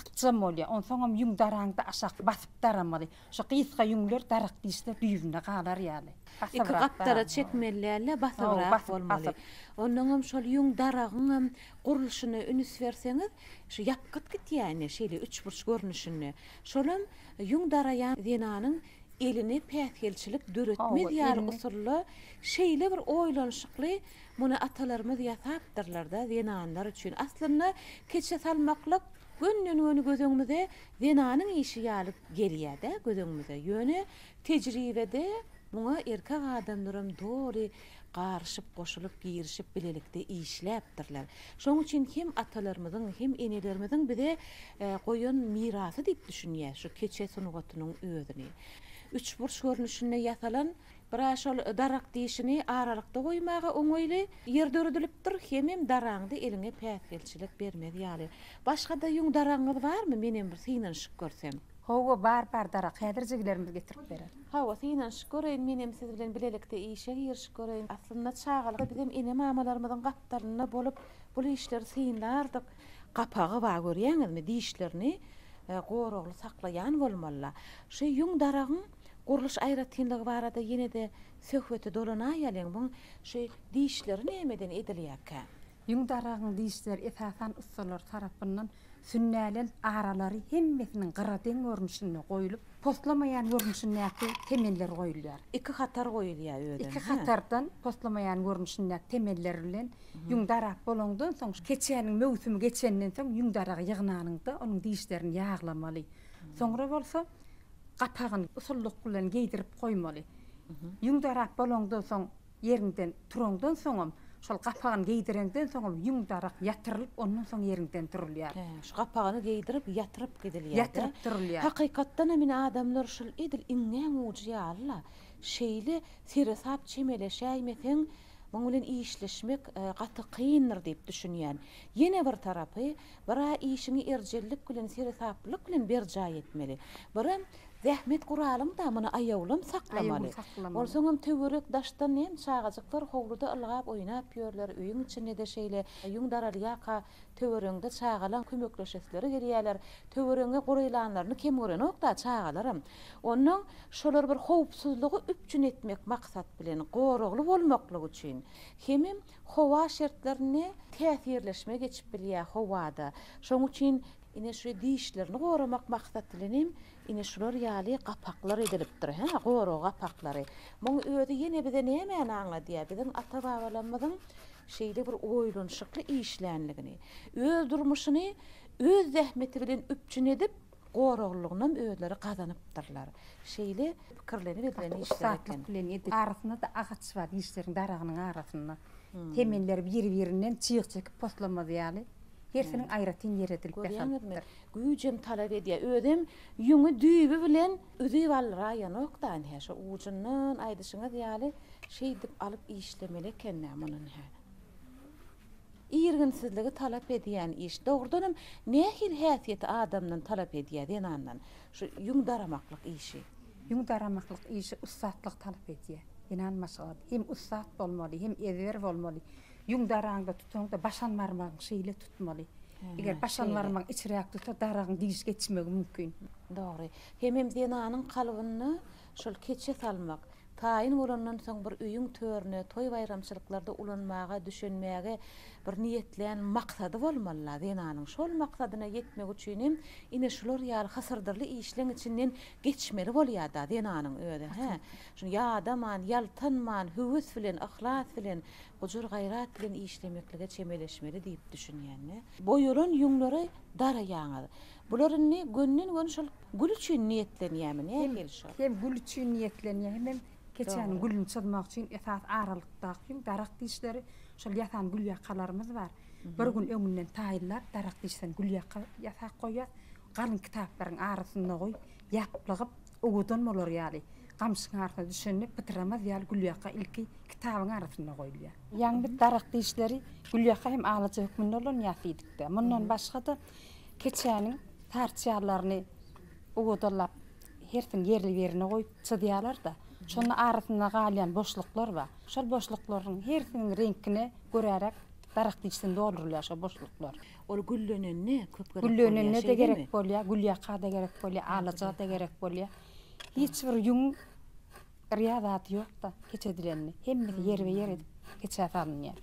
ıqçam bolýar. Onsoňam yüň darangdy aşak basyp daramaly. Şu gysga yüňler darakdyşda düýbüne galar ýaly. İki gapdara çekmellerle basybyrak bolmaly. Onuňam şol yüň daragyň gurulşyny üns berseňiz, şu ýapgyt gitýäni, şeýle üç burç görnüşini. Şolam yüň darayan denanyň elini pähkelçilik döretme diýär usully şeýle bir oýlanşykly muny atalarymyz ýasapdyrlar da denanlar üçin. Aslynda keçe salmaklyk gönnün gözüňizde denanyň işi ýalyp gelýär-de gözüňizde. Ýöne tejribede muňa erkek adamlarym dory garşyp goşulyp girişip bilelikde işläpdirler. Şoň üçin hem atalarymyzyň hem enelerimizin bize goýan mirasy diýip düşünýär şu keçe sunugatynyň özüni. Üç burç görnüşine ýasalan bir şol darak diýişini aralykda goýmagy oňoýly ýerdöredilipdir. Hem daraňdy eline pähkelçilik bermez ýaly. Başga-da yüň daraňyz barmy? Menem bir synyň şyk görsem. Howa bar darak häzirjigilerimiz getirip berer. Hawa synyň şyk göreýin, menem siz bilen bilelikde işe girişip göreýin. Aslynda çağalyk bizim ene mamalarymyzyň gapdaryna bolup bu işleri synlardyk. Gapagy bar görýäňizmi diýişlerini gorogly saklayan bolmaly. Şu yüň daragyň guruluş aýratynlygy barada ýene de söhbeti dolanaýalyň bu şu diýişleri nämeden edilýär? Yüň daragyň diýişleri esasan ustalar tarapyndan sünnälen aralary hemmesiniň gyraden görnüşine goýulyp, postlamaýan görnüşine temeller goýulýar. İki hatar goýulýar öýden. İki hatardan postlamaýan görnüşine temeller bilen yüň darak bolondan soň keçäniň mewsumi geçenden soň yüň daragy ýygnanyňda onuň diýişlerini ýaglamaly. Soňra bolsa gapagyny usullyk bilen geydirip goýmaly. Yüň darak bolondan soň ýerinden turanydan soňam şol gapagyny geydirenden soň yüň darak ýatyrylyp ondan soň ýerinden turilýar. Şu gapagyny geydirip ýatyryp gidilýär. Ýatyryp turilýar. Hakykatdan men adamlar şol edil iňňe muciýalla. Şeýle siresap çemeleşäýmeseň muň bilen işleşmek gaty kyndyr diýip düşünýän. Ýene bir tarapy, bir işini erjellik bilen siresaplyk bilen berjaý etmeli. Bir zähmet guralyň da muny aýawlym saklamaly. Bolsaňam töwerek daşdan hem çağajyklar howluda ylgap oýnap ýörler, öýüň içinde de şeýle yüň daralýaka töwereňde çağalan kömekleşesleri gelýärler. Töwereňe goraýlanlaryny kim görenokda çağalaram. Onuň şolar bir howpsuzlygy üpjün etmek maksat bilen gorogly bolmaklygy üçin hemem howa şertlerini täsirleşme geçip bilýär howada. Şoň üçin ine şu diýişlerini goramak maksat bilen ine şular ýaly gapaklar edilipdir. Goro gapaklary. Muň öýde ýene bize näme aňa diýär. Bizim ata-babalarymyzyň şeýle bir oýlanşykly işlänligini, öz durmuşyny öz zähmeti bilen üpjün edip goroglygyny özleri gazanypdyrlar. Şeýle pikirlenip edilen işler eken. Arasynda da agaç bar diýişleriň daragynyň arasynda. Temeller bir-birinden çyk çekip postlamaly ýaly. Hersiniň aýratyn ýer edilip ýatypdyr. Güýjem talap edýär. Ödem ýüňi düýbi bilen üzi balra nokdan häşe ujundan aýdyşyňyz ýaly şeý dip alyp işlemeli eken munyň. İrginsizligi talap edýän iş. Dogrudanam nähil häsiýeti adamdan talap edýär denandan. Şu yüň daramaklyk işi. Yüň daramaklyk işi ustatlyk talap edýär. İnanmasaňyz hem ustat bolmaly, hem ezer bolmaly. Yüň daraňda tutanda başanmarmaň şeýle tutmaly. Eger başanmarmaň içirek tutar daragyň diýiş geçmegi mümkin. Dogry. Hem denanyň kalbyny şol keçe salmak. Taýin bolandan soň bir öýüň törüne, toý bayramçylyklarda ulanmaga, düşünmäge bir niýetlen maksady bolmaly. Denanyň şol maksadyna ýetmek üçin ine şular ýaly hasardyrly işleň içinden geçmeli bolýar da denanyň öýde. Şunu ýadaman, ýaltanman, hüwüs bilen, ihlas bilen, gujur gaýrat bilen işlemeklige çemeleşmeli diýip düşünýän. Boýulan ýüňleri daraýaňy. Bularyny gönnen gön şol gül üçin niýetlenýärmi? Hem gül üçin niýetlenýär, hem keçen gülün çydmak üçin esas aralykdaky darak diýişleri şol ýatan gül ýakalarymyz bar. Bir gün öňünden taýylar darak diýişden gül ýaka ýasak goýar. Galyn kitaplaryň arasynda goý, ýaplygyp ugudan bolar ýaly. Gamsyň arasynda düşünip bitiramaz ýaly gül ýaka ilki kitabyň arasynda goýulýar. Ýa-ni darak diýişleri gül ýaka hem alaja hökmünde bolan ýafydykda. Mundan başga da keçäniň tarçýalaryny ugudalap hersin yerli ýerine goýup çydýarlar da. Şonun arasında galyan boşluklar var. Şol boşlukların hersinin renkine görerek darakty içinde doldurulýar şo boşluklar. Ol güllönenne köp gerek. Güllönenne de gerek bolýar, gülýaka da gerek bolýar, alaja da gerek bolýar. Hiç bir ýung riýadat ýok da keçedilenni. Hemmesi yer we yer edip keçät alınýar.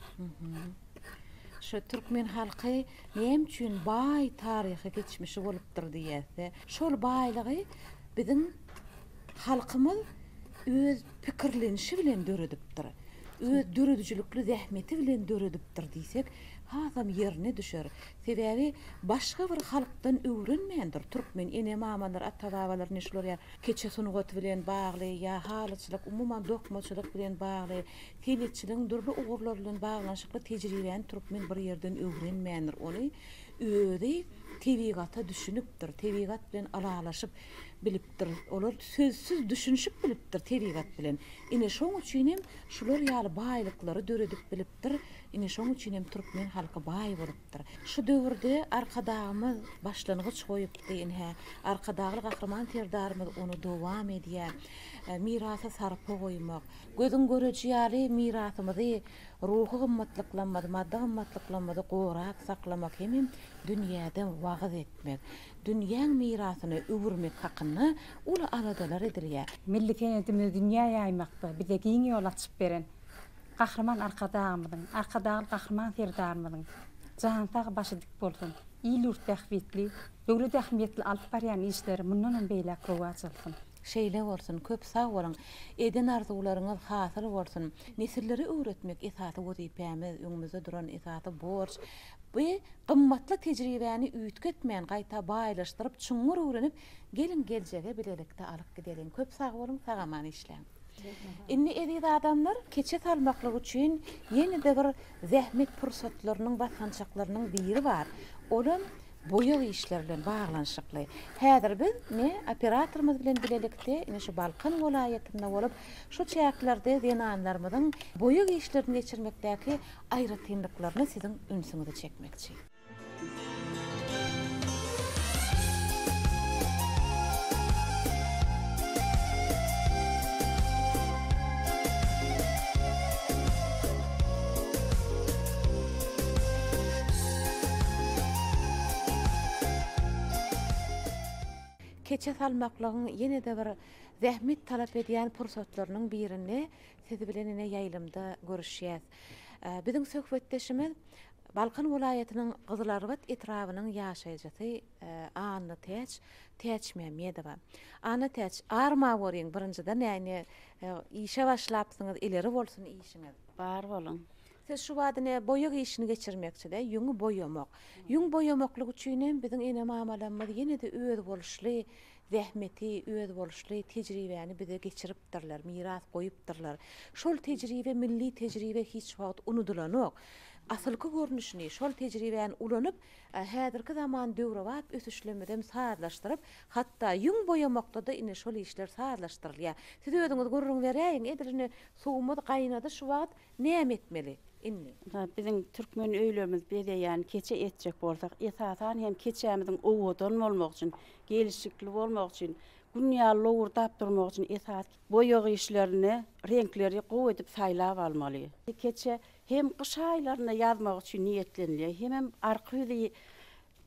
Şu Türkmen halky näme üçin baý taryhy geçmişi bolupdyr diýäse, şol baýlygy biziň halkymyz öz pikirlenişi bilen döredipdir. Öz döredijlikli zähmeti bilen döredipdir diýsek, hazam ýerine düşer. Sebäbi başga bir halkdan öwrenmeýändir. Türkmen ene mamalar, ata-babalar neşler keçe sunugat bilen bagly, ýa halyçylyk, umumyň dokmaçylyk bilen bagly, teletçiligiň durly ugurlar bilen baglanyşykly tejribeni Türkmen bir ýerden öwrenmeýändir. Ony özi tebigaty düşünüpdir, tebigat bilen alalaşyp bilipdir. Olar sözsüz düşünüşüp bilipdir tebigat bilen. Ine şoň üçin hem şular ýaly baýlyklary döredip bilipdir. Ine şoň üçin hem Türkmen halky baý bolupdyr. Şu döwürde arkadagymyz başlangıç goýupdy ine. Arkadagy gahrman terdarymyz onu dowam edýär. Mirasa sarpa goýmak, gözüň göreji ýaly mirasymyzy ruhy gymmatlyklanmady, madda gymmatlyklanmady gorak saklamak hem dünýäden wagt etmek. Dünýäň mirasyny öwürmek hakyny ula aladalar edilýär. Milli kenetimiz dünýäýe aýmakda bize giň ýol açyp beren gahrman arkadagymyzyň, arkadagy gahrman terdarymyzyň jantag başy dik bolsun. İlur tähwitli, döwlet ähmiýetli alyp barýan işleri mundan beýle gowaçylsyn. Şeýle bolsun, köp sag bolan, eden arzularyňyz hasyl bolsun. Nesilleri öwretmek esasy wezipemiz, öňümizde duran esasy borç. Bu gymmatly tejribäni üýtgetmän, gaýta baýlaşdyryp, çuňur öwrenip, gelin geljege bilelikde alyp gidelim. Köp sag bolun, sagaman işleň. Inni edip adamlar keçe salmaklyk üçin ýene-de bir zähmet pursatlarynyň basançaklarynyň biri bar. Olam boýag işler bilen baglanyşykly. Häzir biz operatorymyz bilen bilelikde ine şu Balkan welaýetinde bolup, şu çäklerde denanlarymyzyň boýag işlerini geçirmekdäki aýratynlyklaryny siziň ünsüňize çekmekçi. Keçe salmaklygyň ýene-de bir zähmet talap edýän pursatlarynyň birini siz bilen ine ýaýlymda görüşýäs. Biziň söhbetdeşimiz Balkan welaýatynyň Gyzlarbat etrawynyň ýaşaýjysy Anna Täç Mämmedowa. Anna Täç, arma boryň birinjiden ýani işe başlapsyňyz, ileri bolsun işiňiz. Bar bolun. Siz şu wadyny boýag işini geçirmekçide, ýüňi boýamak. Ýüň boýamaklyk üçin hem biziň ene mamalarymyz ýene-de öz boluşly zähmeti, öz boluşly tejribäni bize geçiripdirler, miras goýupdyrlar. Şol tejribe milli tejribe hiç wagt unudulanok. Asylky görnüşini, şol tejribäni ulanyp, häzirki zaman döwre wagt ösüşlemeden saatlaşdyryp, hatda ýüň boýamakda da ine şol işler saatlaşdyrylýar. Siz özüňiz görüň beräýin, edirini suwumyz gaýnady şu wagt näme etmeli? Inni. Bizim Türkmen öýlerimiz bede ýani keçe etjek bolsak, esasan hem keçämiziň owadan bolmak üçin, gelişikli bolmak üçin, günýaly owurdap durmak üçin esas boýag işlerini, renkleri gowy edip saýlap almaly. Keçe hem kış aýlaryna ýazmak üçin niýetlenilýär, hem arky ýyly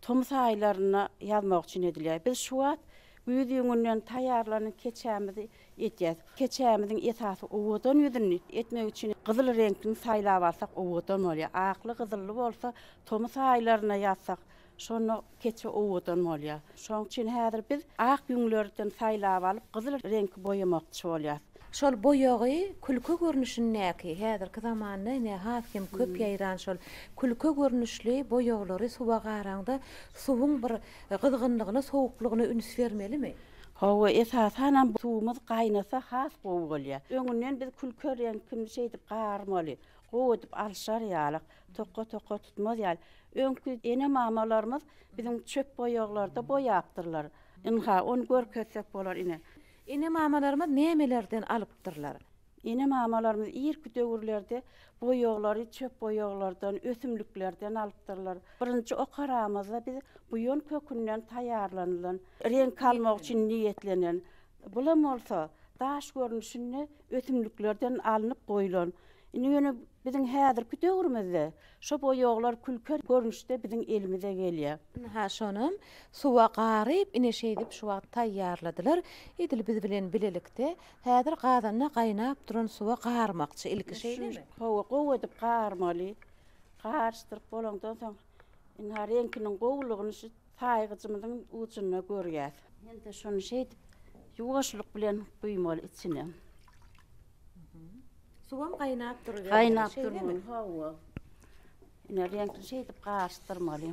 tomsa aýlaryna ýazmak üçin edilýär. Biz şu wagt Büyüdüğünden tayarlanıp keçämizi etýäs. Keçämiziň esasy owadan ýüzüni etmek üçin gyzyl renkini saýlap alsak owadan bolýar. Akly gyzylly bolsa, tomsa aýlaryna ýazsak, şonu keçe owadan bolýar. Şoň üçin häzir biz ak ýüňlerden saýlap alyp gyzyl renk boýamakçy bolýar. Şol boýagy külke görnüşini näki häzirki zamanda ne hakim köp ýaýran şol külke görnüşli boýaglary suwa garanda suwuň bir gyzgynlygyna, sowuklygyna üns bermelimi? Hawa esasan suwumyz gaýnasa has gowy bolýar. Öňünden biz külke renkini şeýdip garmaly, gowy edip alşar ýalyk, tokka tutmaz ýaly. Öňkü ene mamalarymyz bizim çöp boýaglarda boýapdyrlar. Inha onu görkezsek bolar ine. Ene mamalarymyz nämelerden alypdyrlar? Ene mamalarymyz ilki döwürlerde boýaglary çöp boýaglardan, ösümliklerden alypdyrlar. Birinji okaramyzda biz bu ýön kökünden taýarlanylan, renk almak üçin niýetlenen. Bulam bolsa daş görünüşünü ötümlüklerden alınıp koyulan. Ine bizim häzirki döwrümizde şo boýaglar külker görünüşde bizim elimize gelýär. Ha şonum suwa garyp ine şeýdip şu wagt taýýarladylar. Edil biz bilen bilelikde häzir gazanna gaýnap duran suwa garmakçy ilki şeýdemi? Hawa gow edip garmaly. Garşdyryp bolandan soň ine renkiniň gowlugyny şu taýgyjymyzyň uçuna görýär. Ende şonu şeýdip ýuwaşlyk bilen buýmaly içine. Suwam gaýnap durýar. Gaýnap durmaly. Hawa. Ine renkini şeýdip garşdyrmaly.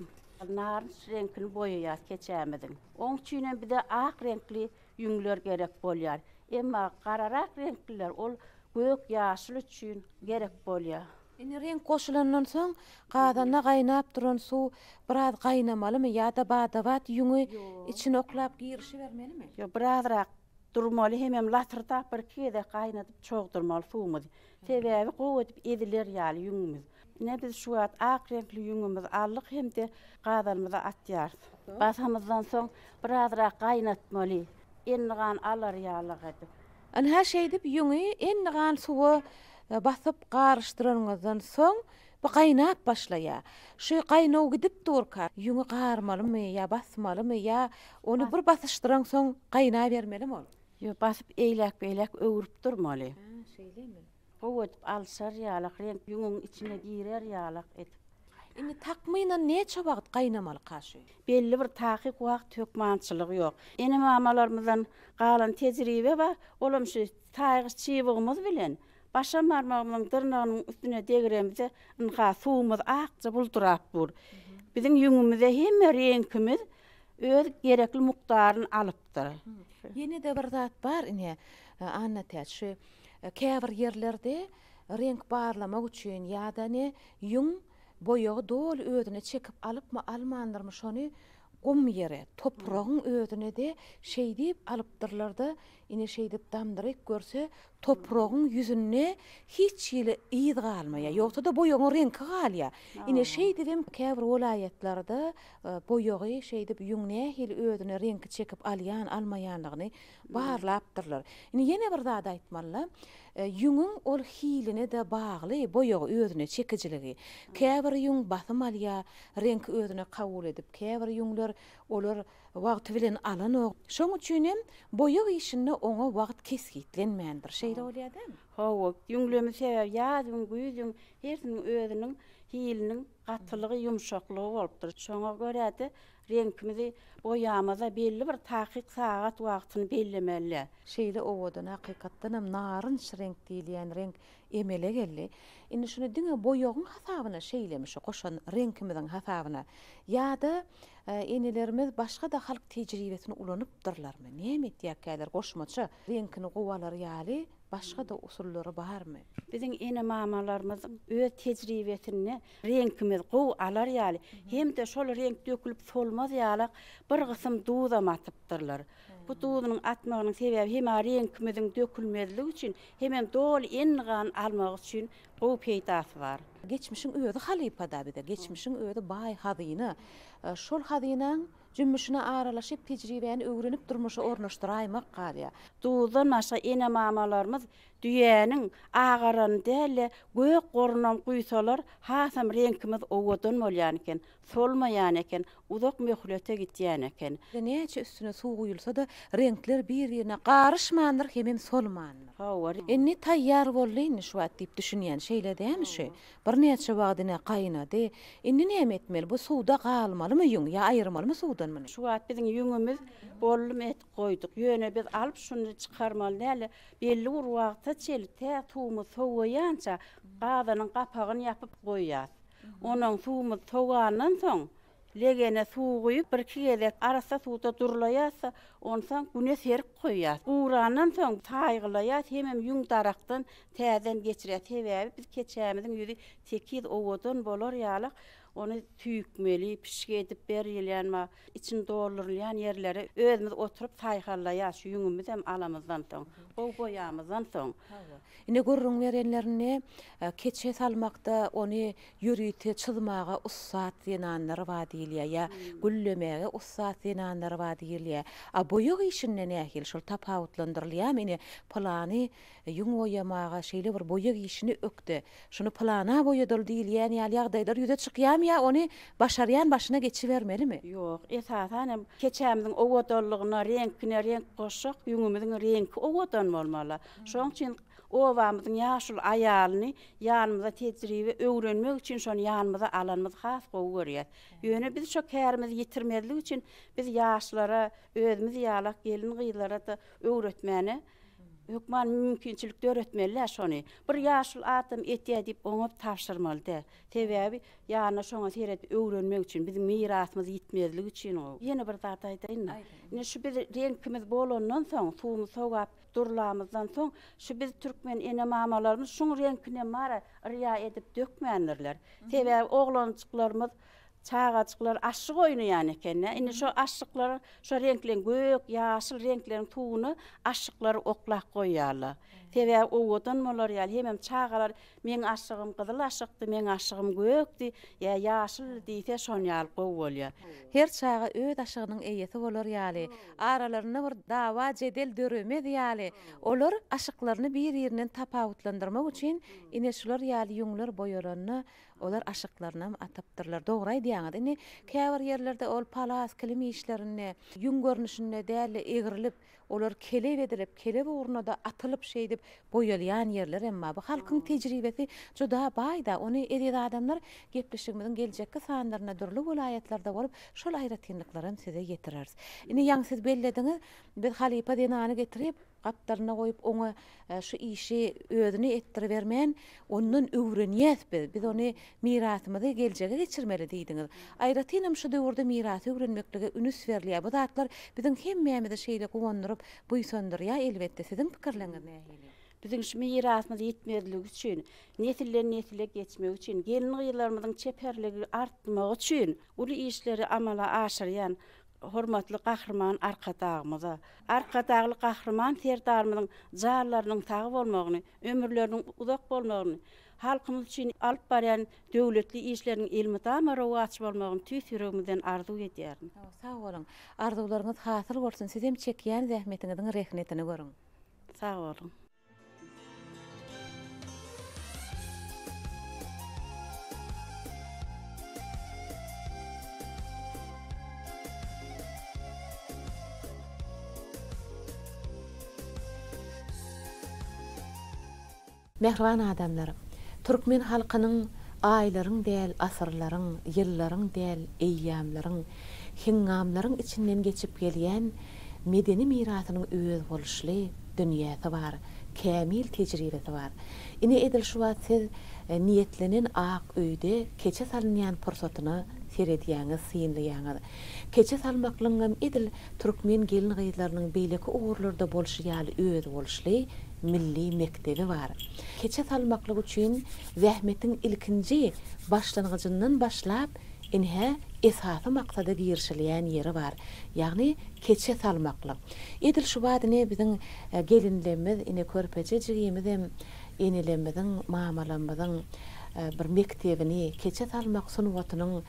Narınç renkini boýaýar keçämediň. Oň üçin bir de ak renkli ýüňler gerek bolýar. Emma gararak renkliler ol gök ýaşyl üçin gerek bolýar. Ine renk goşulandan soň gazanna gaýnap duran suw biraz gaýnamalymy ýa-da badabat ýüňi içine oklap girişi bermelimi? Yo birazrak durmaly hemem latyrda bir kede gaýnatyp çogdurmaly suwumuzy. Sebäbi gow edip ediler ýaly ýüňimiz. Ne biz şu wagt ak renkli ýüňimiz allyk hemde gazanymyza atýar. Basamyzdan soň birazrak gaýnatmaly. Ennigan alar ýalyk edip. An her şeýdip ýüňi ennigan suwy basyp garşdyranyňdan soň bu gaýnap başlaýar. Şu gaýnaw gidip durkar. Ýüňi garmalymy ýa basmalymy ýa onu bir basyşdyran soň gaýna bermelimi ol? Yo basyp eýlek öwürüp durmaly. Ha, şeýlemi? Gow edip alşar ýalyk renk ýüňiň içine girer ýalyk edip. Indi takmyna neçe wagt gaýnamaly kaşy? Belli bir takyk wagt tökmançylygy ýok. Ene mamalarymyzdan galan tejribe bar. Olam şu taýgyş çybygymyz bilen başa marmagymyň dyrnagynyň üstüne degiremizde ynha suwumuz akça buldurap bur. Bizim ýüňimize hemme renkimiz öz gerekli mukdaryny alypdyr. Yeni de bir zat bar ine anlatýar. Şu käbir yerlerde renk barlamak üçin ýa-da ne ýüň boýagy dol ödüne çekip alypmy almandyrmy şonu gum yere toprağın ödüne de şeýdip alypdyrlar-da ine şeýdip damdyryk görse toprağın yüzüne hiç ýyly iýit galmaýar. Ýogsa da boýagyň renki galýar. Ine şeýdibim käbir welaýetlarda boýagy şeýdip ýüňne hil ödüne renki çekip alýan almaýanlygyny barlapdyrlar. Ine ýene bir zat aýtmaly. Ýüňiň ol hiline de bagly boýagy ödüne çekijiligi. Käbir ýüň basym alýar, renk ödüne kabul edip, käbir ýüňler olar wagt bilen alan. Şoň üçin hem boýag işini oňa wagt kesgitlenmändir. Şeýle bolýar-da? Hawa, ýüňlemi sebäp ýadyň, güýdüň, hersiniň ödüniň hiliniň gatylygy, ýumşaklygy bolupdyr. Şoňa görä-de renkimizi boýamaza belli bir takyk sagat wagtyny bellemeli. Şeýle owadan hakykatdan hem narynç renk diýilýän renk emele geldi. Indi şunu diňe boýagyň hasabyna şeýlemiş goşan renkimiziň hasabyna ýa-da enelerimiz başga da halk tejribesini ulanypdyrlarmy? Näme etýärkäler goşmaça renkini gowalar ýaly başga da usullary barmy? Bizim ene mamalarymyzyň öz tejribesini renkimiz gow alar ýaly. Hem de şol renk dökülüp solmaz ýaly bir gysym duýdam atypdyrlar. Bu duýdynyň atmagynyň sebäbi hem renkimiziň dökülmezligi üçin hem dol ennigan almak üçin gow peýdasy bar. Geçmişin özü halipada bide, geçmişin özü bay hadyny. Şol hadynyň jümmüşine aralaşyp tejribeni öwrenip durmuşy ornaşdyraýmak galýar. Duýdan maşa ene mamalarymyz düýäniň agaran däle gök gorunan guýsalar hasam renkimiz owadan bolýan eken, solmaýan eken, uzak möhlete gitýän eken. Näçe üstüne suw guýulsa da renkler bir-birine garışmandyr, hemem solmandyr. Hawa. Enni taýýar bolýan şu wagt diýip düşünýän şeýle dämişi. Bir näçe wagtyna gaýnady. Enni näme etmeli? Bu suwda galmalymy ýüň ýa aýyrmalymy suwdan? Şu wagt biziň ýüňimiz bollum et goýduk. Ýöne biz alyp şunu çykarmaly näle belli bir wagtda çelte tuwmy sowaýança gazanyň gapagyny ýapyp goýýar. Onuň suwmy sowagandan soň legene suw goýup bir kiyelek arasa suwda durulaýarsa, ondan güne serip goýýar. Gurandan soň taýgylaýar, hemem ýüň darakdan täzen geçirer. Sebäbi biz keçämiziň ýüzi 8 owadan bolar ýalyk. onu tüýükmeli, pişke edip berilýän ma için doldurulýan yerlere özümüz oturup taýhallaýar şu ýüňümüz hem alamyzdan soň, boýamyzdan soň. Ine gurrun verenlerini keçe salmakda onu yürüyte çılmağa ussat denanlar vadiliye ya güllemeğe ussat denanlar vadiliye. A boyog işinden nähil şol tapawutlandyrylýar meni plany ýüň boýamaga şeýle bir boyog işini ökdi. Şunu plana boýadal diýilýän ýaly ýagdaýlar ýüze çykýam ya onu başarýan başyna geçivermelimi? Yok, esasen hem keçämiziň owadallygyna, renkine renk goşak, ýüňümüziň renki owadan bolmaly. Şoň üçin owamyzyň ýaşul aýalyny ýanymyza tejribe öwrenmek üçin şonu ýanymyza alanmyz has gowy görýär. Ýöne biz şo kärimizi ýitirmezlik üçin biz ýaşlara, özümiz ýalak gelin gyýlara da öwretmäni hükman mümkinçilikde öğretmeliler şonu. Bir ýaşul adam etýär diýip oňup tapşyrmaly. Sebäbi ýa-na şoňa seyredip öwrenmek üçin, bizim mirasymyz ýitmezligi üçin o. Ýene bir zat aýdaýyn. Ine şu biz renkimiz bolandan soň, suwumyz sowap durlamyzdan soň, şu biz türkmen ene mamalarymyz şuň renkine mara riýa edip dökmändirler. Sebäbi oglançyklarymyz çağaçıklar aşık oynayan ekenne. Ine şu aşıklar, şu renklerin gök, yaşıl renklerin tuğunu aşıkları oklak koyarlar. Tebe oğudan molar yal hemem çağalar men aşığım kızıl aşıktı, men aşığım gökdi, ya yaşıl diýse şon yal goýulýar. Her çağa öz aşygynyň eýeti bolar ýaly. Aralaryna bir dawa jedel döremez ýaly. Olar aşyklaryny bir ýerinden tapawutlandyrmak üçin ine şular ýaly ýüňler boýaranyny olar aşıklarına ataptırlar. Doğru diýäňiz. Ine käbir ýerlerde ol palas kilim işlerini, ýüň görnüşine däli egirilip, olar kelep edilip, kelep uğruna da atılıp şey edip boýalýan ýerler emma bu halkyň tejribesi juda baýda. Onu edýän adamlar gepleşigimiziň geljekki sanlaryna dürli vilayetlerde bolup şol aýratynlyklaryny size getireriz. Ine ýaňy siz bellediňiz, biz halipa denany getirip gapdaryna goýup oňa şu işi özüne ettiribermän, ondan öwrenýäs biz onu mirasymyzy geljege geçirmeli diýdiňiz. Aýratynam şu döwürde mirasy öwrenmeklige ünüs berilýär. Bu zatlar biziň hemmämizi şeýle gowandyrıp buýsandyrýar elbetde. Siziň pikirleňiz nähili? Bizim şu mirasymyz ýetmezligi üçin, nesilden nesile geçmek üçin, gelin gyýlarymyzyň çeperligi artmak üçin, uly işleri amala aşyrýan hormatly gahrman arkadagymyza, arkadagly gahrman serdarmyzyň jarlarynyň tagy bolmagyny, ömürleriniň uzak bolmagyny, halkymyz üçin alyp barýan döwletli işleriň elmydama rowaç bolmagyny tüýsüregimizden arzu edýärin. Sag bolun. Arzularyňyz hasyl bolsun. Siz hem çekýän zähmetiňiziň rehmetini görüň. Sag bolun. Mehriban adamlar, Türkmen halkynyň aýlaryň däl, asyrlaryň, ýyllaryň däl, eýýamlaryň, hingamlaryň içinden geçip gelýän medeni mirasynyň öz boluşly dünýäsi bar, kämil tejribesi bar. Ine edil şu wagt siz niýetlenen ak öýde keçe salynýan pursatyny seredýäňiz, synlaýaňyz. Keçe salmaklyň edil Türkmen gelin gyýlarynyň beýleki uğurlarda boluşy ýaly öz boluşly milli mektebi var. Keçe salmaklyk üçin zähmetiň ilkinji başlangıjyndan başlap inhe esasy maksada girişilýän ýeri var. Ýagny keçe salmaklyk. Edil şu wagtyne biziň gelinlerimiz, ine körpejejigimiz hem enelerimiziň, mamalarymyzyň bir mektebini, keçe salmak sunuwatynyň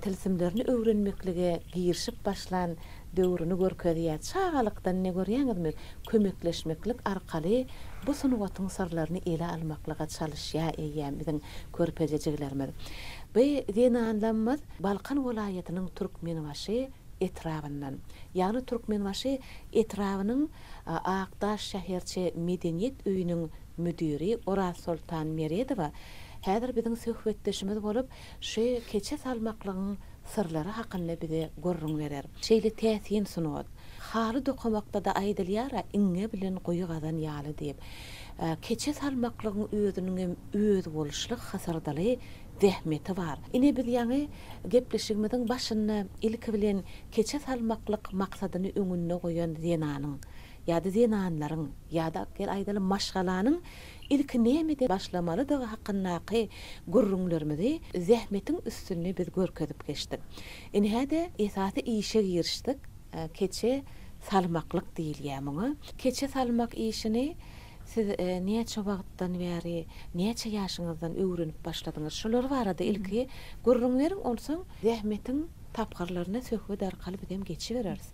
tilsimlerini öwrenmeklige girişip başlan döwrüni görkezýär. Çağalykdan ne görýäňizmi? Kömekleşmeklik arkaly bu sunuwatyň sırlaryny ele almaklyga çalışýar eýýär biziň körpejejiglerimiz. Bu denanlamyz Balkan welaýatynyň Türkmenbaşy etrafyndan. Ýagny Türkmenbaşy etrawynyň Akdaş şäherçe medeniýet öýüniň müdiri Oraz Sultan Meredowa häzir biziň söhbetdeşimiz bolup şu keçe salmaklygyň sırlary hakynda bize görrüň berer. Şeýle täsin sunat. Haly dokumakda da aýdylýar, iňe bilen goýy gazan ýaly diýip. Keçe salmaklygyň özüniň öz boluşlyk hasardaly zähmeti bar. Ine biz ýaňy gepleşigimiziň başynda ilki bilen keçe salmaklyk maksadyny öňünde goýan denanyň ýa-da denanlaryň ýa-da gel aýdaly maşgalanyň ilk näme başlamalydygy hakkyndaky gurrunlarymyzy zähmetin üstünni biz görkezip geçdik. Hede esasy işe girişdik. Keçe salmaklyk diýilýär muňa. Keçe salmak işini siz näçe wagtdan bäri, näçe ýaşyňyzdan öwrenip başladyňyz? Şolar barada ilki gurrunlaryň olsaň zähmetin tapgarlaryna söhbet arkaly bizem geçibereriz.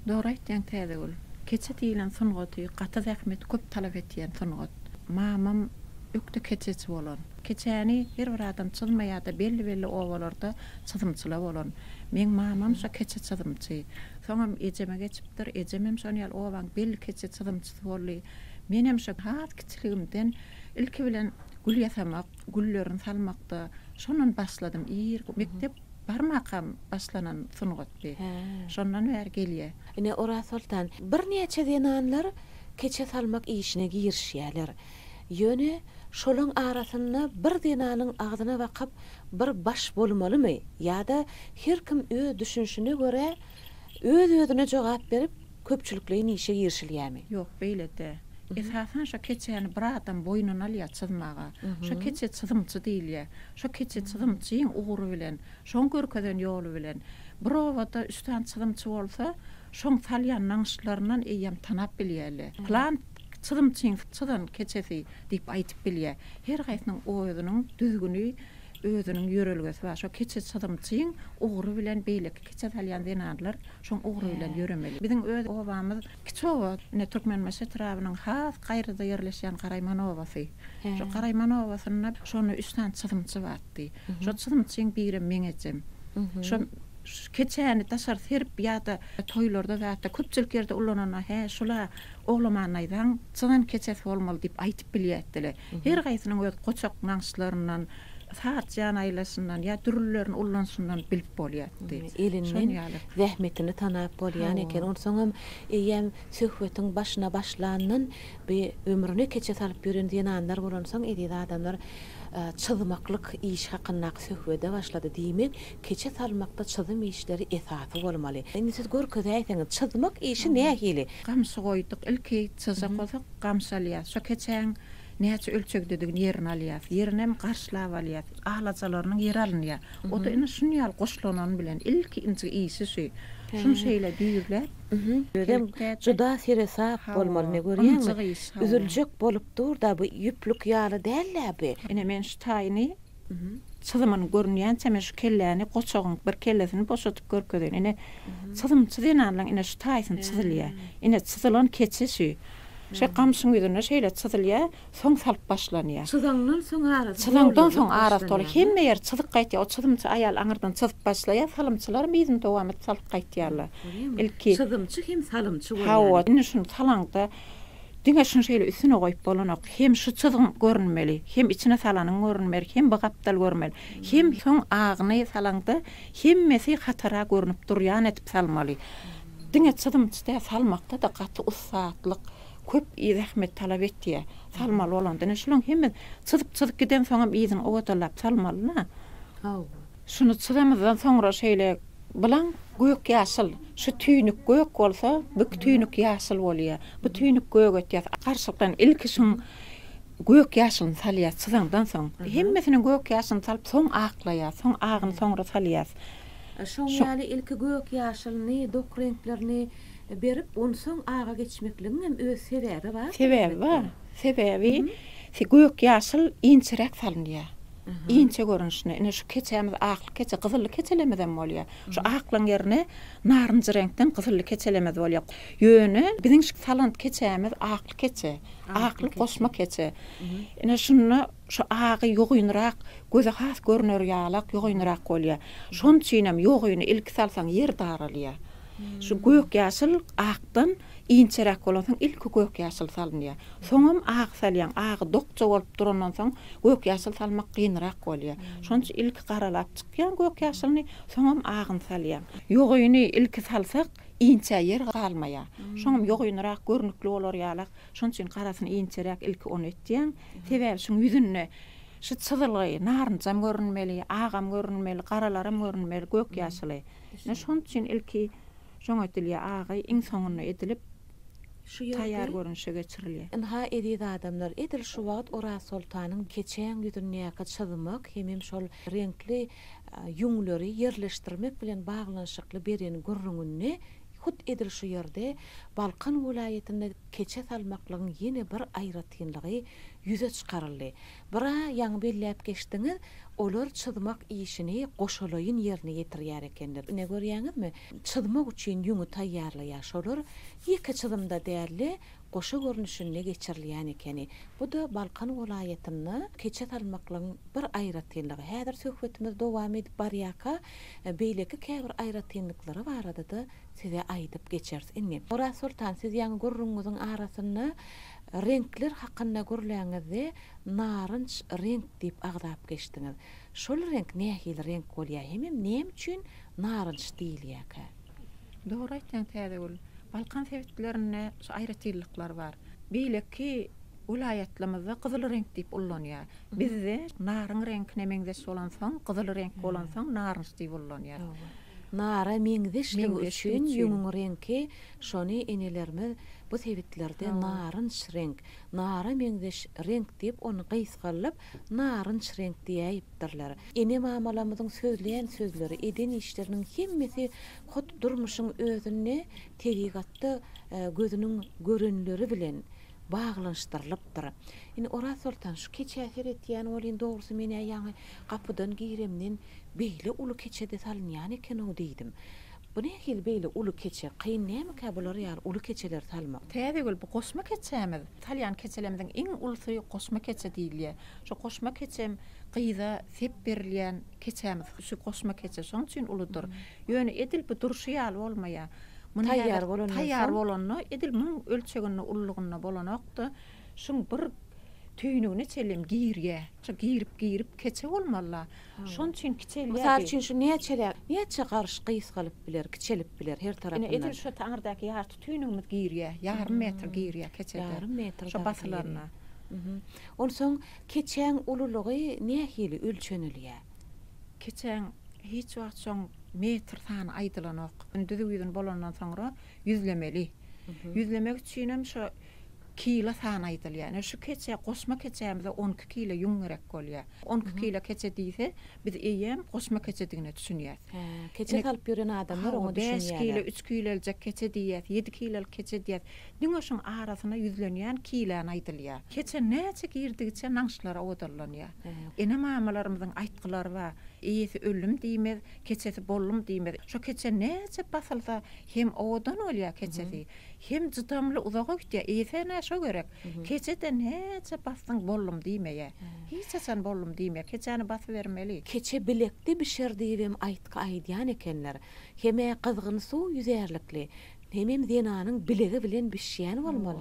Doğru aýtdyň täze bol. Keçe diýilen sungaty gata zähmet köp talap etýän sungat. Mamam ökde keçeci bolan. Keçäni her bir adam çylmaýarda belli owalarda çydymçylar bolan. Men mamam şo keçe çydymçy. Soňam ejeme geçipdir. Ejemem şonyal owaň belli keçe çydymçy bolly. Menem şo hat kiçiligimden ilki bilen gül ýasamak, güllerin salmakda şondan başladym. Mektep barmakam başlanan sungatdy. Şondan bäri gelýär. Ine orasoltan bir näçe denanlar keçe salmak işine girişýärler. Ýöne şolaň arasynda bir denanyň agdyna bakıp bir baş bolmalymy? Ýa-da her kim öz düşünşine göre öz-özüne jogap berip köpçüliklerin işe girişilýärmi? Ýok, beýle-de. Esasan şo keçäni bir adam boynuna alýar çydmaga. Şo keçe çydymçy diýilýär. Şo keçe çydymçyň ugry bilen, şoň görkeden ýoly bilen bir owada üstan çydymçy bolsa, şoň salýan naňşlaryndan eýem tanap bilýärler. Plan çydymçyň çydan keçesi diýip aýtyp bilýär. Her gaýsynyň oýunyň düzgünü özüniň ýörelgesi bar. Şo keçe çydymçyň ugry bilen beýle keçe salýan denanlar şoň ugry bilen ýöremeli. Biziň öz owamyz Kiçowa, ine Türkmenmese trawynyň has gaýryda ýerleşýän Garaýmanowaty. Şo Garaýmanowasyna şonu üstan çydymçy bardy. Şo çydymçyň biri meňejem. Şo keçäni taşar serip ýa-da toýlarda we köpçülik ýerde ulanana şula oglamanaýdan çydan keçesi bolmaly diýip aýtyp bilýärdiler. Her gaýsynyň öz goçak naňşlaryndan saat jan aylasından ya türlülerin ullansından bilip bolýardy. Elinden zähmetini tanap bolýan eken. Onsoňam eýem söhbetiň başyna başlandan bir ömrüne keçe salyp ýören denanlar bolansoň edýär adamlar çydmaklyk iş hakyndaky söhbede başlady diýmek. Keçe salmakda çydym işleri esasy bolmaly. Endi siz görkezäýsiňiz, çydmak işi nähili? Gamsy goýdyk, ilki çyzak bolsak gamsalýar. Şo keçäň näçe ölçekdedigin ýerini alýar. Ýerinem garşylap alýar. Ahlacalarynyň ýeri alynýar. O da ine şunyal goşlanan bilen ilki inçe işi. Şun şeýle diýirler. Juda seresap bolmaly ne görýärmi? Üzüljek bolup dur da bu ýüplük ýaly dälläbi. Ine men şu taýyny çydymyny görnýän çeme şu kelläni goçagyň bir kellesini boşatyp görkezden. Ine çydymçy denanlaň ine şu taýsyny çydylýar. Ine çydylan keçesi. Şe gamsyň ýüzüne şeýle çydylýar, soň salyp başlanýar. Çydandan soň arasy. Çydandan soň arasy toly hemme ýer çydyk gaýtýar. O çydymçy aýal aňyrdan çydyp başlaýar, salymçylar biziň dowam etip salyp gaýtýarlar. Ilki çydymçy hem salymçy bolýar. Hawa, ine şunu talaňda diňe şunu şeýle üstüne goýup bolanok, hem şu çydyň görünmeli, hem içine salanyň görünmeli, hem bagapdal görünmeli, hem soň agyny salaňda hemmesi hatara görünüp durýan etip salmaly. Diňe çydymçyda salmakda da gaty usatlyk köp zähmet talap etýär. Salmaly bolanda şolaň hemme çydyp giden soňam iýiň owatalap salmaly. Şunu çydamazdan soňra şeýle bilen gök ýaşyl, şu tüýnük gök bolsa, bu tüýnük ýaşyl bolýar. Bu tüýnük gök etýär. Garşykdan ilki şun gök ýaşylyny salýar çydandan soň. Hemmesini gök ýaşylyny salyp soň aklaýar, soň agyny soňra salýar. Şoň ýaly ilki gök ýaşylyny, dok renklerini berip onsoň aga geçmekligiň hem öz sebebi bar. Sebebi bar. Sebebi gök ýaşyl inçirek salynýar. İnçe görünüşine, ine şu keçemiz aklı keçe, kızıllı keçelemeden bolýar. Şu aklın yerine narıncı renkten kızıllı keçelemez bolýar. Yönü, bizim şu salant keçemiz aklı keçe, aklı koşma keçe. Ine şunu, şu ağı yoğuyunrak, göze has görünür yağlak yoğuyunrak bolýar. Şon çiğnem yoğuyunu ilk salsan yer daralýar. Şu gök ýaşyl akdan inçerek bolansoň ilki gök ýaşyl salynýar. Soňam ak salýan, agy dokça bolup durandan soň gök ýaşyl salmak gynrak bolýar. Şoň üçin ilki garalap çykýan gök ýaşylyny soňam agyny salýan. Ýogyny ilki salsak inçe yer galmaýar. Şoňam ýogynyrak görnükli bolar ýalak. Şoň üçin garasyny inçerek ilki onu etýän. Sebäbi şoň ýüzüne şu çydyly, narıncam görünmeli, agam görünmeli, garalarym görünmeli, gök ýaşyly. Şoň üçin ilki şoň etilýär agy iň soňuna edilip şu ýerde Taýar görünüşe geçirilýär. Inha edýär adamlar edil şu wagt Oraz Sultanyň keçen ýüzündäki çyzymak hemem şol renkli ýuňlary ýerleşdirmek bilen baglanşykly beren gurrungyny hut edil şu ýerde Balkan welaýetinde keçe salmaklygyň ýene bir aýratynlygy ýüze çykaryldy. Bira ýaňy belläp geçdiňiz, olar çyzmak işini goşulaýyn ýerine ýetirýär ekenler. Ne görýäňizmi? Çyzmak üçin ýuňy taýýarlaýar. Şolar iki çyzymda däli goşa görnüşine geçirilýän ekeni. Bu da Balkan welaýatyny keçe salmaklygyň bir aýratynlygy. Häzir söhbetimiz dowam edip barýaka, beýleki käbir aýratynlyklary barada da size aýdyp geçeriz. Inni Oraz Sultan, siz ýaňy gurrunňyzyň arasyny renkler hakynda görläňizde narınç renk diýip agdap geçdiňiz. Şol renk nähil renk bolýar? Hemem näme üçin narınç diýilýär? Doğru aýtdyň täze. Balkan sebitlerine şu aýratynlyklar bar. Beýleki welaýatlarymyzda gyzyl renk diýip ullanýar. Bizde naryň renkine meňzeş bolan soň, gyzyl renk bolan soň narınç diýip ullanýar. Nara meňzeşlik üçin ýuňyň renki şony enelerimiz bu sebitlerde narınç renk, nara meňzeş renk diýip onu gysgalyp narınç renk diýipdirler. Ene mamalamyzyň sözleýän sözleri, eden işleriniň hemmesi hut durmuşyň özüne tegigatda gözüniň görünleri bilen baglanşdyrylypdyr. Ine Oraz Sultan şu keçe etýän bolyn dogrusy meni ýaňy kapydan giremden beýle uly keçede salynýan eken o diýdim. Bu nähil beýle uly keçe kyn näme käbular ýar uly keçeler salmak? Täze bu gosma keçemiz. Talyan keçelerimiziň iň ulysy gosma keçe diýilýär. Şu gosma keçem gyýda sep berilýän keçemiz. Şu gosma keçe şoň üçin ulydyr. Ýöne edil bu durşy ýaly bolmaýar. Taýýar bolanny edil muň ölçegini ullugyna bolanokdy. Şoň bir tüýnüne çelim giýirýär. Şu giýirip keçe bolmaly. Şoň üçin kiçelýär. Mysal üçin şu näçe garşy gysgalyp biler, kiçelip biler her tarapyndan. Edil şu taňyrdaky ýarty tüýnüňiz giýirýär. Ýarym metr giýirýär keçede. Ýarym metr. Şu basylaryna. Onsoň keçeň ululygy nähili ölçenilýär? Keçeň hiç wagt şoň metr sany aýdylanok. Düzüýden bolandan soňra yüzlemeli. Yüzlemek üçin hem şu kilo sany aýdylýar. Şu keçe gosma keçämizde 12 kilo ýuňrak bolýar. 12 kilo keçe diýse, biz eýem gosma keçe diýene düşünýär. Keçe salyp ýören adamlar onu düşünýär. 5 kilo, 3 kilolyk keçe diýär, 7 kilolyk keçe diýär. Diňe şoň arasyna yüzlenýän kilany aýdylýar. Keçe näçe girdigiçe naňşlara odarlanýar. Ene mamalarymyzyň aýtgylary bar. Eýesi ölüm diýmez, keçesi bollum diýmez. Şu keçe näçe basylsa hem odan bolýar keçesi. Hem jydamly uzaga gitýär. Eýese şo gerek. Keçede näçe basyň bollum diýmeýär. Hiç açan bollum diýmeýär. Keçäni basy bermeli. Keçe bilekli bişirdiýim aýdýan ekenler. Heme gyzgyn suw ýüzerlikli. Hemem zenanyň bilegi bilen bişýän bolmaly.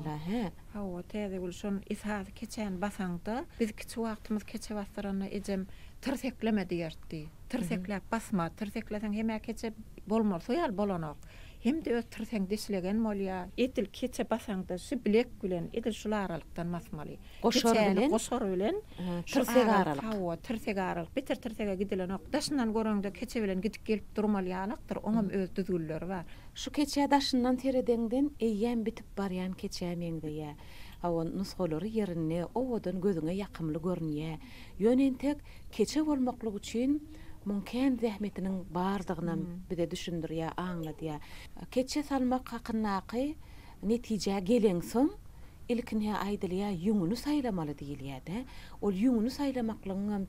Hawa täze bolşon ishaz keçän basaňda biz kiçi wagtymyz keçe basarana ejem tırsekleme diýerdi. Tırsekläp basma, tırsekläseň heme keçe bolmasa ýal bolanok. Hem de ötürsen desilegen molya edil keçe basaňda şu bilek bilen edil şular aralykdan masmaly. Goşor bilen tirsek aralyk. Hawa tirsek aralyk. Bitir tirsege gidilen ok. Daşyndan görüňde keçe bilen gidip gelip durmaly ýalykdyr. Oňam öz düzgülleri bar. Şu keçe daşyndan teredengden eýýän bitip barýan keçe meňde ýa. Hawa nusgalary ýerine owadan gözüňe ýakymly görünýär. Ýönentek keçe bolmaklyk üçin mümkin zähmetiniň bardygyny bize düşündirýär, aňladýar. Keçe salmak hakyndaky netije gelen soň ilkine aýdylýar ýuňuny saýlamaly diýilýär. Ol ýuňuny saýlamaklygyň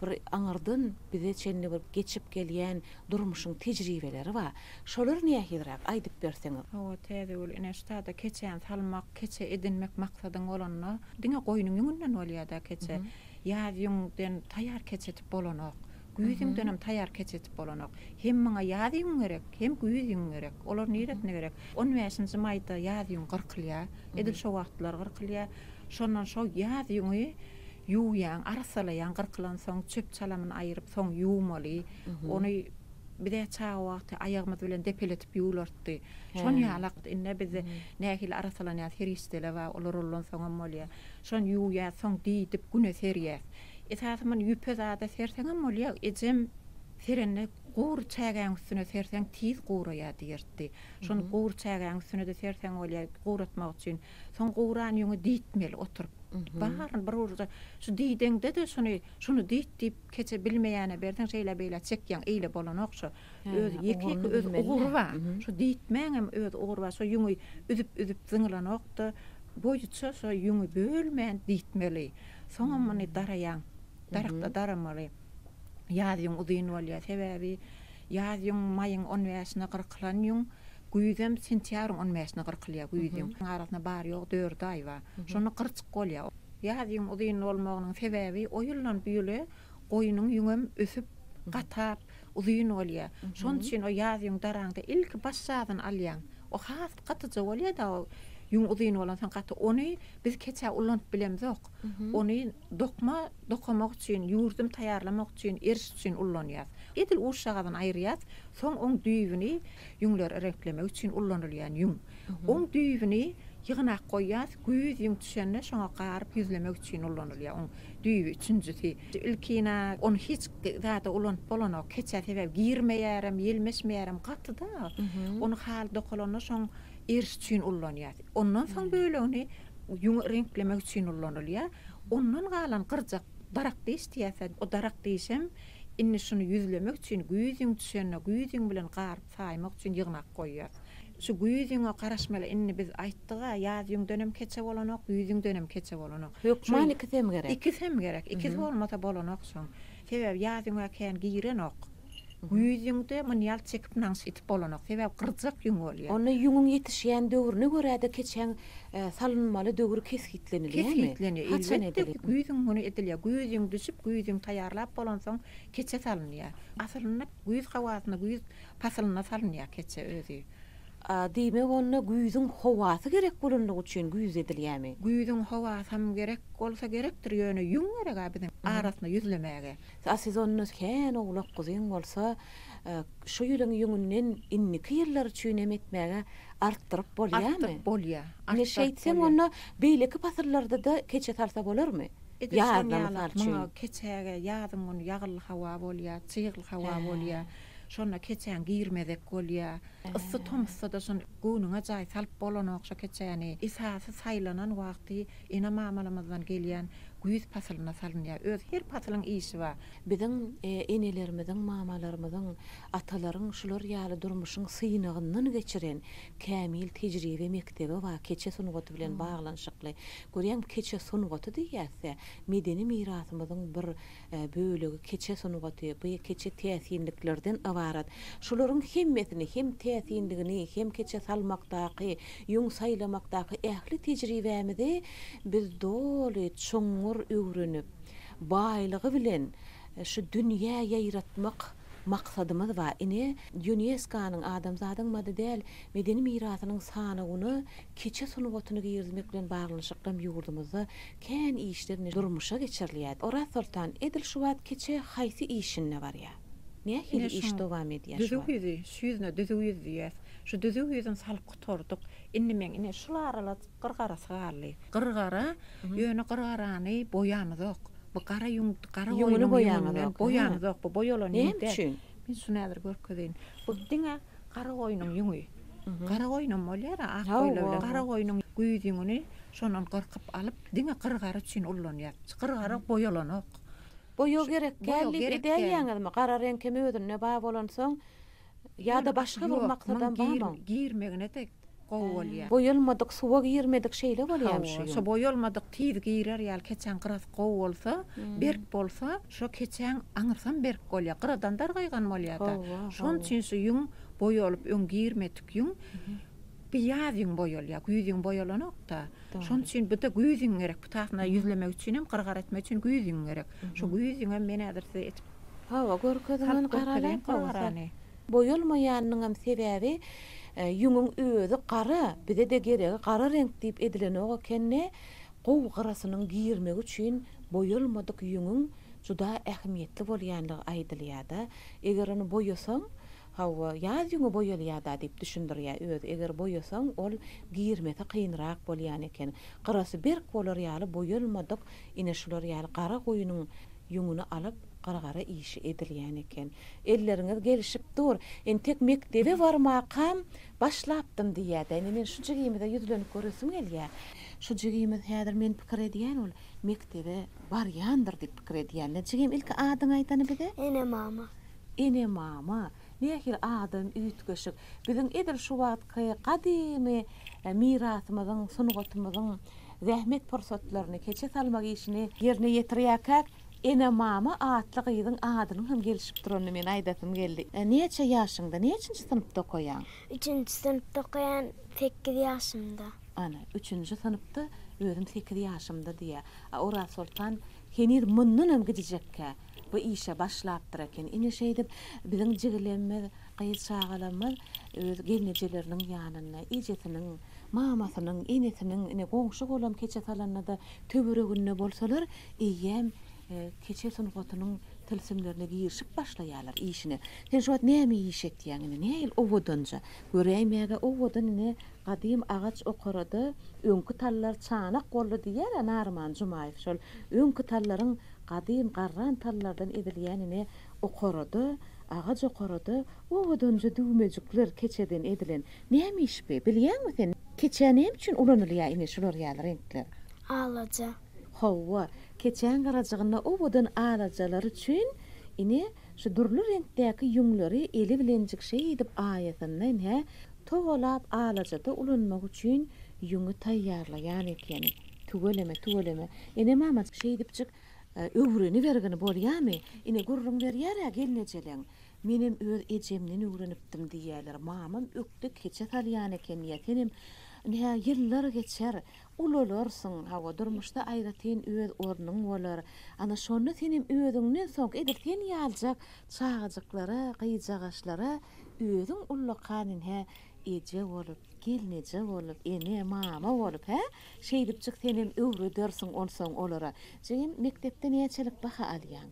bir aňyrdan bize çenli bir geçip gelýän durmuşyň tejribeleri bar. Şolar nähirrak aýdyp berseňiz? Hawa täze ol ene ştada keçen salmak, keçe edinmek maksadyň bolanna diňe goýunyň ýuňundan bolýar-da keçe. Ýa ýuňdan taýýar keçetip bolanok. Güýdüňden hem taýýar keçetip bolanok. Hem maňa ýadyň gerek, hem güýdüň gerek. Olar niretine gerek. 15-nji maýda ýadyň gyrkylýar. Edil şo wagtlar gyrkylýar. Şondan şo ýadyňy ýuýan, arasalaýan gyrkylan soň çöp çalamyny aýryp soň ýuwmaly. Ony bide çağa wagty aýagymyz bilen depeletip ýuwlardy. Şon ýalak inne bizi nähil arasalanýar heristele we olar olan soň bolýar. Şon ýuýar soň diýip güne serýär. Esasman ýüpezada serseňem bolýar, ejem serenne Guur çägäň üstüne serseň tiz guuraya diýerdi. Şonu guur çägäň üstüne de serseň bolýar, guuratmak üçin. Soň guuran ýöňe diýitmeli oturup. Barın bir urda şu diýdeňde de şunu diýit diýip keçe bilmeýäne berdiň şeýle beýle çekýän eýle bolan okşa. Öz ýeki öz uğurwa. Şu diýitmäňem öz uğurwa şu ýöňe üdüp zyňlanokda boýutsa şu ýöňe bölmän diýitmeli. Soňa many daraýan. Darakda daramaly. Ýadyň udyn bolýar sebäbi ýadyň maýyň 15-ne gyrkylan ýöň güýdem sentýaryň 15-ne gyrkylýar güýdem. Arasyna bar ýok 4 aý bar. Şonu gyrçyk bolýar. Ýadyň udyn bolmagynyň sebäbi oýullan büýle goýunyň ýöňem ösüp gatap udyn bolýar. Şoň üçin o ýadyň daraňda ilk başsadan alýan. O has gatyjy bolýar da ýöň udyn bolan sen gaty ony biz keçe ulant bilemzok. Ony dokmamak üçin, ýurdum taýarlamak üçin, eriş üçin ullanýar. Edil uşagadan aýrýar, soň oň düýbini ýüňler renklemek üçin ullanylýan ýüň. Oň düýbini ýygnak goýýar, güýz ýüň düşende şoňa garyp ýüzlemek üçin ullanylýar. Oň düýbi üçünjüsi. Ilkina on hiç zata ulant bolanok keçe sebäp girmeýärem, ýelmesmeýärem gaty da. Onu hal dokolany şoň eriş üçin ullanýar. Ondan soň böyle ony ýüň renklemek üçin ullanylýar. Ondan galan gyrjak darak diýýär. O darak diýsem inni şunu ýüzlemek üçin güýzüň düşende güýzüň bilen garyp saýmak üçin ýygnak goýýar. Şu güýzüňe garaşmaly inni biz aýtdyga ýazyň dönem keçe bolanok, güýzüň dönem keçe bolanok. Hökman ikisem gerek. Ikisem gerek. Ikisi bolmasa bolanok soň. Sebäp ýazyňa kän girenok. Güýzüňde manual çekip naňs itip bolanok. Sebäp gyrjak ýüň bolýar. Onu ýüňüň ýetişýän döwrüne görä-de keçen salynmaly döwür keskitlenilýär. Keskitlenýär. Elbetde güýzüň muny edilýär. Güýzüň düşüp, güýzüň taýarlap bolan soň keçe salynýar. Asylyna güýz hawasyna, güýz pasylyna salynýar keçe özü. Diýmek onda güýzüň howasy gerek bolanlygy üçin güýz edilýärmi? Güýzüň howasy hem gerek bolsa gerekdir ýöne ýüň gerek biziň arasyna ýüzlemäge. Siz onu kän oglak gyzyň bolsa şu ýylyň ýüňünden inniki ýyllar üçin emetmäge artdyryp bolýarmy? Artdyryp bolýar. Ne şeýtsem onu beýleki pasyrlarda da keçe salsa bolarmy? Ýa-da keçäge ýadyň onu ýagyl hawa bolýar, çygyl hawa bolýar. Şonna keçen girmedek bolýar. Issy tomsa da şon göwnüňe jaý salyp bolan okşa keçäni. Esasy saýlanan wagty ene mamalamyzdan gelýän güýz pasylyna salynýar. Öz her pasylyň işi bar. Biziň enelerimizin, mamalarymyzyň, atalaryň şular ýaly durmuşyň syňygyndan geçiren kämil tejribe mektebi bar. Keçe sunugaty bilen baglanşykly. Görýän keçe sunugaty diýýärse, medeni mirasymyzyň bir bölegi keçe sunugaty, bu keçe täsinliklerden ibarat. Şularyň hemmetini, hem täsinligini, hem keçe salmakdaky, ýüň saýlamakdaky ähli tejribemizi biz doly çoňur öwrenip baýlygy bilen şu dünýä ýaýratmak maksadymyz bar. Ine UNESCO-nyň adamzadyň model medeni mirasynyň sanagyny keçe sunugatyny giýirmek bilen baglanşykly ýurdumyzda kän işlerini durmuşa geçirilýär. Ora sortan edil şu wagt keçe haýsy işinde bar ýa? Ne hili iş dowam edýär şu? Düzüýdi, şüýüzne düzüýdi. Şu düzüýden salyp gutarduk. Inni men ine şularala gyrgara sagarly. Gyrgara, ýöne gyrgarany boýandyk. Bu gara ýüň, gara ýüňüni boýandyk. Bu boýalan ýerde. Men şunu näder görkezin. Bu diňe gara goýunyň ýüňi. Gara goýunum bolýar, ak goýlar. Gara goýunyň güýdüňini şonan gyrkyp alyp diňe gyrgara üçin ullanýar. Gyrgara boýalanok. Boyo gerek gelip edýärmi? Gara renkeme özüne baý bolansoň ýa-da başga bir maksadan barmy? Girmegine tek gow bolýar. Boyalmadyk, suwa girmedik şeýle bolýarmy şu? Şo boyalmadyk, tiz girer ýaly keçen gyraz gow bolsa, berk bolsa, şo keçen aňyrsam berk bolýar. Gyradan dargaýgan bolýar da. Şoň üçin şu ýüň boýalyp öň girmedik ýüň. Bir ýazyň boýalýar, güýzüň boýalanok da. Şoň üçin bu da güýzüň gerek. Bu taýyna ýüzlemek üçin hem gyrgar etmek üçin güýzüň gerek. Şu güýzüňe men ädirse etip. Görkezden garalan boýalmaýanyň hem sebäbi ýüňüň özü gara, bize de gerek gara renk diýip edilen o kenne gow garasynyň giýirmek üçin boýalmadyk ýüňüň juda ähmiýetli bolýanlygy aýdylýar. Eger onu boýasaň hawa ýazyňy boýalýar diýip düşündirýär öz. Eger boýasaň ol giýirmesi kynrak bolýan eken. Garasy berk bolar ýaly boýalmadyk ine şular ýaly gara goýunyň ýuňuny alyp gargara işi edilýän eken. Elleriniz gelişip dur. Tek mektebe barmakam başlapdym diýär. Men şu jigimde ýüzlenip göresim gelýär. Şu jigimiz häzir men pikir edýän ol mektebe barýandyr diýip pikir edýän. Jigim ilk adyň aýtany bide? Ene mama. Ene mama. Nähil adam üýtgeşik. Biziň edil şu wagtky gadymy mirasymyzyň, sungatymyzyň zähmet pursatlaryny keçe salmak işini ýerine ýetirýäkek. Ene mama atly gyzyň adyny hem gelişip durany men aýdatym geldi. Neçe ýaşyňda, neçinji sınıfda okuyan? 3-nji sınıfda okuyan 8 ýaşymda. Ana 3-nji sınıfda özüm 8 ýaşymda diýär. Ora Sultan henir mundan hem gidijekkä. Bu işe başlapdyr eken. Ine şeýdip biziň jigilenme, gyýçagalanma öz gelnejeleriniň ýanyna, ejesiniň, mamasynyň, enesiniň, ine goňşy bolam keçe salanyda töbereginde bolsalar, eýem keçe sungatynyň tilsimlerine girişip başlaýarlar işine. Sen şu wagt näme iş etdiňini, näil owodunja göreýmäge owodun ine gadym agaç okarada öňkü tallar çanak boldy diýär Narman Jumaýew. Şol öňkü tallaryň gadym garran tallardan edilýänine okarada, agaç okarada owodunja düwmejikler keçeden edilen. Näme iş be? Bilýärmi sen? Keçe näme üçin ulanylýar ine şolar ýaly renkler? Alaja. Hawa keçen garajygyna owodun alajalar üçin ine şu durly renkdäki ýuňlary eli bilen jikşe edip aýatyndan he togolap alajada ulanmak üçin ýuňy taýýarlaýan eken. Tügeleme. Ene mama şey edipjik öwreni bergeni bolýarmy? Ine gurrun berýär gelnejeleň. Menim öz ejemden öwrenipdim diýerler. Mamam ökde keçe talýan eken ýetenim. Ne yıllar geçer, ulularsın, hava durmuşda aýratyn öz ornuň bolar. Ana şonu senim özüňden soň edirten ýaljak, çağajyklara, gyýjagaşlara özüň ullakanyň he eje bolup, gelneje bolup, ene mama bolup he. Şeýdipjik senim öwre dersiň olsaň olara. Jegim mektepde näçelik baha alýan?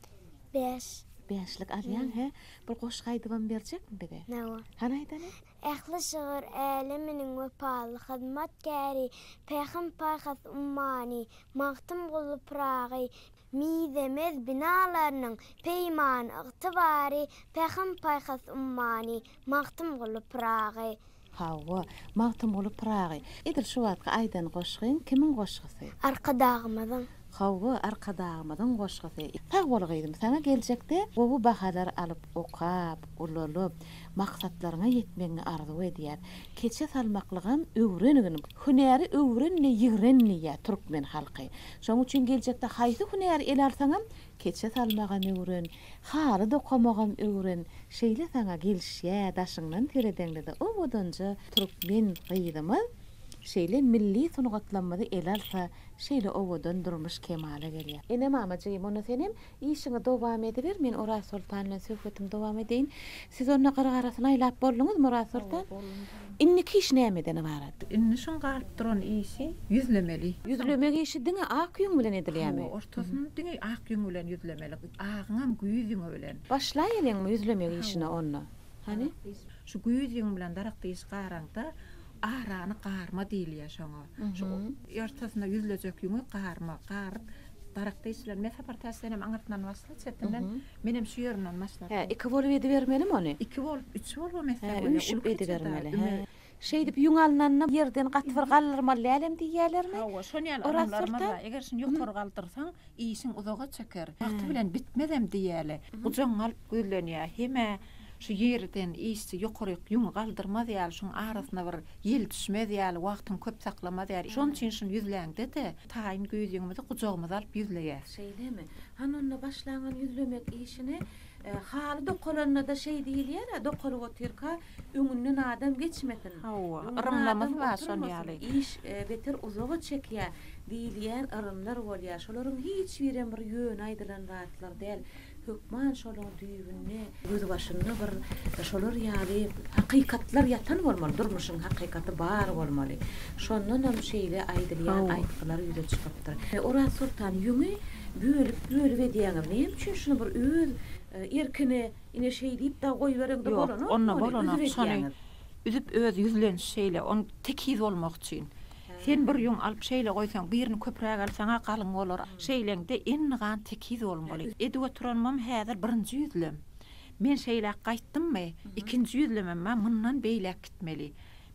5. 5lik alýan he. Bir goşgy aýdybam berjekmi bide? Näwa? Hana aýdany? Ähli şiir äleminiň wepaly hyzmatkäri, Peýgamber ummani, magtym bolup ragy, midemez binalarynyň peýman ygtybary, Peýgamber ummani, magtym bolup ragy. Hawa, magtym bolup ragy. Edil şu wagtky aýdan goşgyň kimiň goşgysy? Arkadagymyň. Hawa arkadagymyň goşgysy. Tag bolgaýdym sana geljekde bu bahalar alyp okap, ululup, maksatlaryna ýetmeňi arzu edýär. Keçe salmaklygam öwrenigini, hünäri öwrenni ýigrenni türkmen halky. Şoň üçin geljekde haýsy hünär el alsaňam keçe salmagan öwren, haly dokamagam öwren, şeýle sana gelişýär daşyňdan teredeňde o bodunja türkmen gyýdymy. Şeýle milli sungatlanmady el alsa, şeýle owodun durmuş kemale gelýär. Ene mamajygy onu senem işiňi dowam ediber, men Ora Sultan bilen söhbetim dowam edeýin. Siz onu gargarasyna aýlap bolduňyzmy Ora Sultan? Inniki iş nämeden ibarat? Inni şoň galyp duran işi yüzlemeli. Yüzlemek işi diňe ak ýüň bilen edilýärmi? Ortasyny diňe ak ýüň bilen yüzlemeli. Agyňam güýüz ýüňe bilen. Başlaýalyňmy yüzlemek işine onu? Hani? Şu güýüz ýüň bilen darakdy iş garanda arany garma diýilýär şoňa. Şu ortasyna yüzlejek ýüňi garma, garyp darakdy işler mesapartasynam aňyrtnan başlaýar çetinden menem şu ýerden başlar. He, 2 bolup edibermeli mi onu? 2 bolup, 3 bolup mesela. Üçüp edibermeli. He. Şeýdip ýüň alnanna ýerden gatwyr gallyrmaly alem diýýärlermi? Hawa, şonu ýaly da eger şunu ýokary galdyrsaň, işiň uzaga çeker. Wagty bilen bitmedem diýýärler. Uzaň alyp gözlenýär. Heme şu ýerden işi ýokary ýüň galdyrmaz ýaly, şoň arasyna bir ýel düşmez ýaly, wagtyny köp saklamaz ýaly. Şoň üçin şunu yüzläňde de taýyn göýüňimizi gujagymyza alyp yüzleýär. Şeýlemi? Hanonda başlanan yüzlemek işini haly dokolanna da şey diýilýär, dokolu otirka öňünden adam geçmesin. Hawa, ırymlamaz var şonu ýaly. İş beter uzaga çekýär diýilýär ırymlar bolýar. Şolaryň hiç biren bir ýön aýdylan wagtlar däl. Hökman şolaryň düýbünde göz başynda bir şolar ýaly hakykatlar ýatan bolmaly, durmuşyň hakykaty bar bolmaly. Şondan hem şeýle aýdylýan aýtgylar ýüze çykypdyr. Ora Sultan ýüňi bölüp edýäňir. Näme üçin şunu bir öz erkine ine şey diýip da goý berende bolan. Onna bolan şonu üzüp öz yüzlen şeýle on tekiz bolmak üçin. Sen bir ýün alyp şeýle goýsaň, birini köpräk alsaňa galyň bolar. Şeýleňde enni gan tekiz bolmaly. Edi oturanmam häzir birinji ýüzlem. Men şeýle gaýtdymmy? Ikinji ýüzlemem mundan beýlek gitmeli.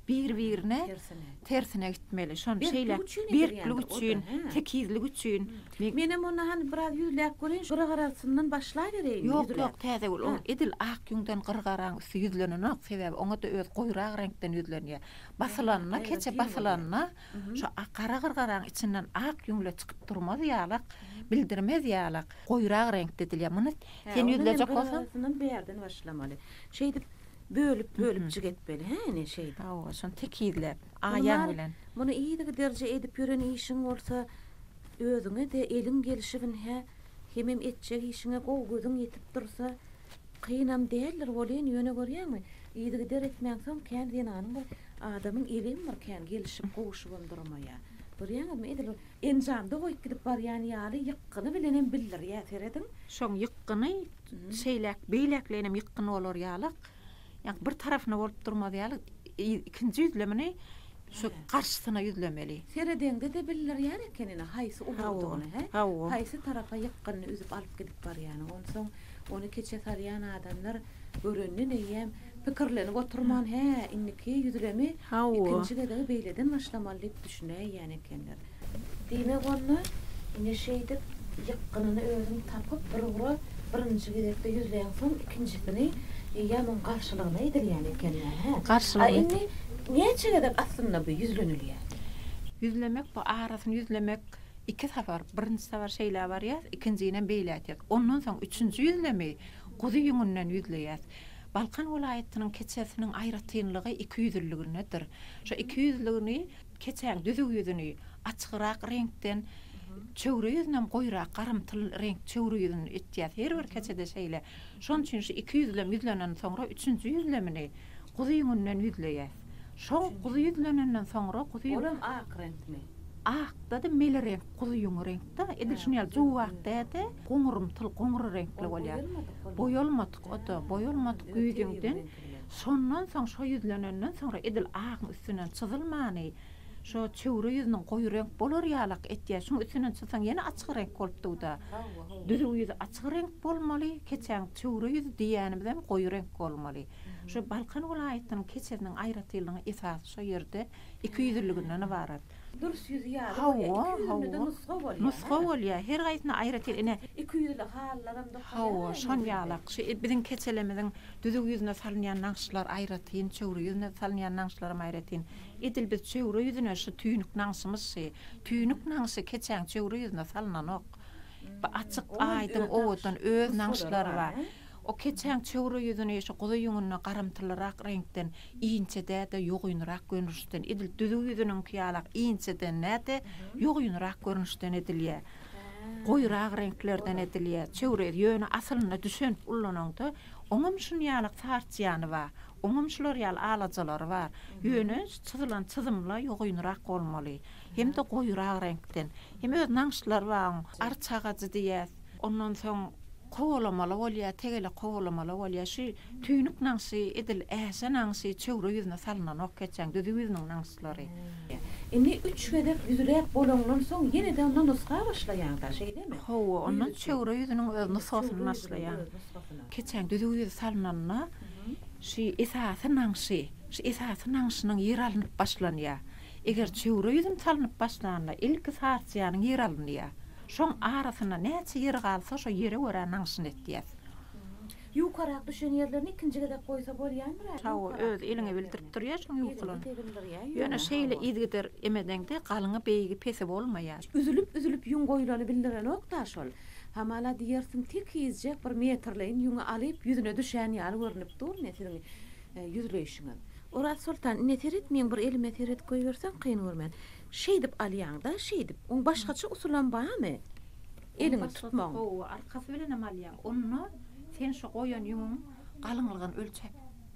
Bir-birine tersine gitmeli. Şon şeýle birlik üçin, tekizlik üçin. Menem onu hani biraz yüzlek görün, gırgarasından başlaýbereyim. Ýok, täze bol. Edil ak ýüňden gırgaran üstü yüzlenenok sebäbi oňa da öz goýrak renkden yüzlenýär. Basylanna, keçe basylanna, şu qara gırgaran içinden ak ýüňle çykyp durmaz ýalyk, bildirmez ýalyk. Goýrak renkde dilýär. Muny sen yüzlejek bolsaň, beýerden başlamaly. Şeýdip bölüp çigetmeli, ne şeydi. Ha, şon tekizler, aýan bilen. Bunu iýdi derje edip ýören işiň bolsa, özüňe de elin gelişigin hemem etjek işiňe gow gözüň ýetip dursa, kynam däller bolýan ýöne görýärmi? Iýdi der etmäňsem kendi ýanyň adamyň elim bar kän gelişip gowuşup durmaýa. Görýärmi? Edil enjamda goýup gidip barýan ýaly ýykyny bilenem bildir ýa seredin. Şoň ýykyny şeýlek, beýleklenem ýykyny bolar ýalyk. Yani bir tarafına bolup durmadı ýaly, ikinji yüzlemini şu karşısına yüzlemeli. Seredende de bilirler ýa ekenine, haýsy uğurduğunu, haýsy tarafa ýykyny üzüp alyp gidip barýany. Onsoň onu keçe sarýan adamlar görenini näýem pikirlenip oturman, inniki yüzlemi ikinjide de beýleden başlamaly diýip düşünäýär ýani ekenler. Diýmek onu ine şeýdip ýykynyny özüň tapyp bir ura birinji gezekde yüzleýän soň ikinjisini ýamon garşylygyna edilýän ekenler. Garşylygy. Näçe gedip aslında bu yüzlenilýär? Yüzlemek bu arasyny yüzlemek iki safar. Birinji safar şeýle bar ýa, ikinjisinden beýlätýär. Ondan soň üçünji yüzlemi gudy ýüňünden yüzleýär. Balkan welaýatynyň keçesiniň aýratynlygy iki yüzlüginedir. Şu iki yüzlügini keçäň düzük yüzüni açygyrak renkden çöwre ýüzünden goýrak garamtyl renk çöwre ýüzüni etýär. Her bir keçede şeýle. Şoň üçin şu iki yüzlem yüzlenen soňra üçünji yüzlemini gudy ýüňünden yüzleýär. Şoň gudy yüzlenenden soňra gudy olam ak renkmi? Ak da meli renk, gudy ýüň renkde. Edil şunyal juwakda goňurumtyl goňur renkli bolýar. Boýalmadyk oda, boýalmadyk güýdüňden. Şondan soň şo yüzlenenden soňra edil ak üstünden çyzylmany. Şo çöwre ýüzüniň goýy renk bolar ýalyk etýär. Şoň üstünden çyzsaň ýene açyk renk bolup da. Düzük ýüzi açyk renk bolmaly, keçäň çöwre ýüzi diýäni bilen goýy renk bolmaly. Şo Balkan welaýatynyň keçesiniň aýratyldygy esas şo ýerde iki ýüzlüginden barat. Durs ýüzi ýa, nusga bolýar. Her gaýsyna aýratyl iki ýüzli hallaram da. Şon ýalyk. Şu biziň keçelemizin düzük ýüzüne salynýan naňşylar aýratyn, çöwre ýüzüne salynýan naňşylar aýratyn. Edil biz çöwre ýüzüne şu tüýnük naňşymyz, tüýnük naňşy keçäň çöwre ýüzüne salynanok. Açyk aýdyň owadan öz naňşylary bar. O keçäň çöwre ýüzüne şu gudy ýüňüne garamtylyrak renkden iňçede de ýogynyrak görnüşden edil düzük ýüzüniň ýalyk iňçeden näde ýogynyrak görnüşden edilýär. Goýrak renklerden edilýär. Çöwre ýöne asylyna düşen ullananda oňam şuny ýalyk tartýany bar. Oňam şular ýaly alajalary bar. Ýöne çyzylan çyzymla ýogynyrak bolmaly. Hem de goýrak renkden. Hem öz naňşylar bar. Arçagajy diýär. Ondan soň kovalamaly bolýar, tegele kovalamaly bolýar. Şu tüýnük naňşy edil äse naňşy çöwre ýüzüne salynanok keçäň düzük ýüzüniň naňşylary. Indi 3 gedek yüzlek bolandan soň ýene-de ondan nusga başlaýan da şeýdemi? Ondan çöwre ýüzüniň öz nuskasyny başlaýan. Keçäň düzük ýüzi salynanna şu esasy naňşy, şu esasy naňşynyň ýeri alynıp başlanýar. Eger çöwre ýüzüm salynıp başlanda ilki sarçyanyň ýeri alynýar. Şoň arasyna näçe ýer galsa şo ýere görä naňşyny etýär. Ýukarak düşen ýerlerini ikinji gedek goýsa bolýarmy? Şo öz elini bildirip durýar şoň ýukulan. Ýöne şeýle izgider emedende galyňy beýigi pesi bolmaýar. Üzülüp ýüň goýulany bildiren okda şol. Hamala diýersiň tek ýizjek bir metrleýin ýüňi alyp ýüzüne düşen ýaly görnüp dur nesiriň ýüzleýişiňe. Orat Sultan neterit men bir elime teret goýbersen kyn görmän. Şeýdip alýanda şeýdip oň başgaça usulan barmy? Elini tutmaň. Arkasy bilen alýan. Onu sen şu goýan ýüňüň galyňlygyny ölçep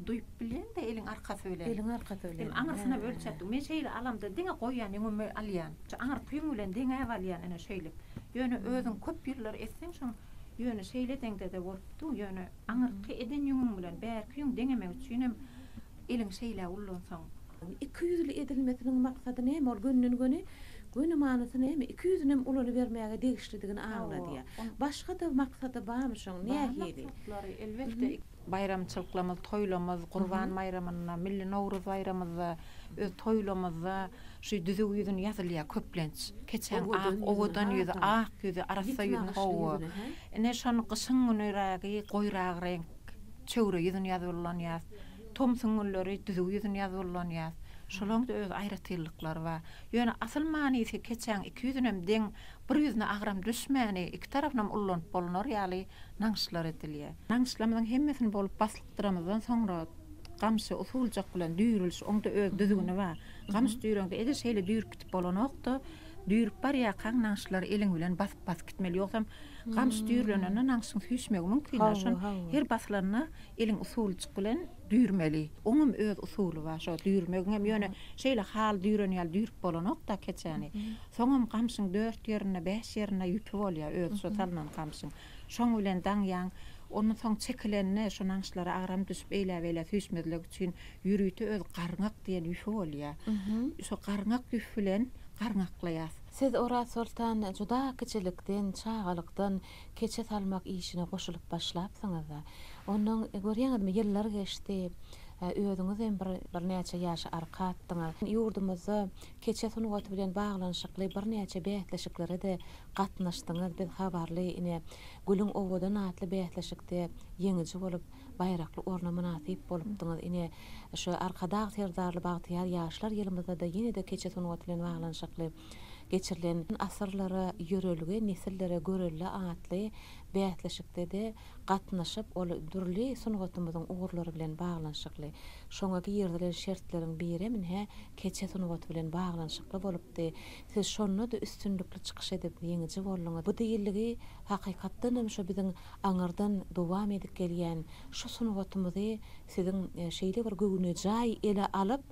duýup bilen de eliň arkasy bilen. Eliň arkasy bilen. Aňyrsına ölçetdim. Men şeýle alamda diňe goýan ýüňümi alýan. Aňyr püýüň bilen diňe alýan ene şeýle. Ýöne özüň köp ýerler etseň şoň ýöne şeýle deňde de bolupdy. Ýöne aňyrky eden ýüňüň bilen bäri püýüň deňemek üçin hem eliň şeýle ullansaň 200'lü edilmesinin maksadı näme? Ol günnün güni Günü manysy näme? 200 nem ulany bermäge degişdirdigini aňlady. Başga da maksady barmy şoň? Nähili? Elbette bayramçylyklarymyz, toýlarymyz, Gurban bayramyna, Milli Nowruz bayramyna, öz toýlarymyzda şu düzü ýüzüni ýazylýar köplenç. Keçen owadan ýüzü, ak ýüzü, arasa ýüzüni hawa. Ene şonu gyşyň günüragy goýrak renk çöwre ýüzüni ýazylanýar. Tom süňülleri düzü ýüzüni ýazylanýar. Şolaňda öz aýratylyklar bar. Ýöne asıl manysy keçen 200 nem deň 100-ne agram düşmäni iki tarapynam ullanıp bolunur ýaly naňşylar edilýär. Naňşylarymyň hemmesini bolup baslypdyramyzdan soňra gamsy usuljak bilen düýrülýär. Oňda öz düzgüni bar. Gams düýrüňde ede şeýle düýrüp bolonokda düýrüp bar ýakan naňşylar eliň bilen basıp gitmeli. Ýoksam gams düýrülene naňşyň süýsmegi mümkin. Şol her baslaryna eliň usuljak bilen düýrmeli. Oňum öz usuly bar. Şo düýrmegin hem ýöne şeýle hal düýrenýär, düýrüp bolonokda keçäni. Soňam gamsyň 4 ýerine 5 ýerine ýüpip bolýar öz şo talnan gamsyň. Şoň bilen daňýan onun soň çekilenine şu naňşylara agram düşüp eýle süýsmedilik üçin ýürüýti öz garňak diýen ýüpip bolýar. Şo garňak ýüp bilen garňaklaýar. Siz Oraz Sultan juda kiçilikden, çağalykdan keçe salmak işine goşulyp başlapsyňyz. Onuň görýäňizmi ýyllar geçdi. Özüňiz hem bir näçe ýaş arka atdyňyz. Ýurdumyzda keçe sunugat bilen baglanyşykly bir näçe beýtleşiklere de gatnaşdyňyz. Biz habarly ine Gülüň owadan atly beýtleşikde ýeňiji bolup bayrakly orna münasip bolupdyňyz. Ine şu arkada terdarly bagtyar ýaşlar ýylymyzda da ýene de keçe sunugat bilen baglanyşykly geçirilen asırlara yörölüge, nesillere görülle atly beýtleşikde de gatnaşyp ol durly sunugatymyzyň ugurlary bilen baglanyşykly. Şoňa girdilen şertleriň biri minhe keçe sunugaty bilen baglanyşykly bolupdy. Siz şonu da üstünlükli çykyş edip ýeňiji bolýaňyz. Bu diýilligi hakykatdan hem şo biziň aňyrdan dowam edip gelýän şu sunugatymyzy siziň şeýle bir göwüne jaý ele alyp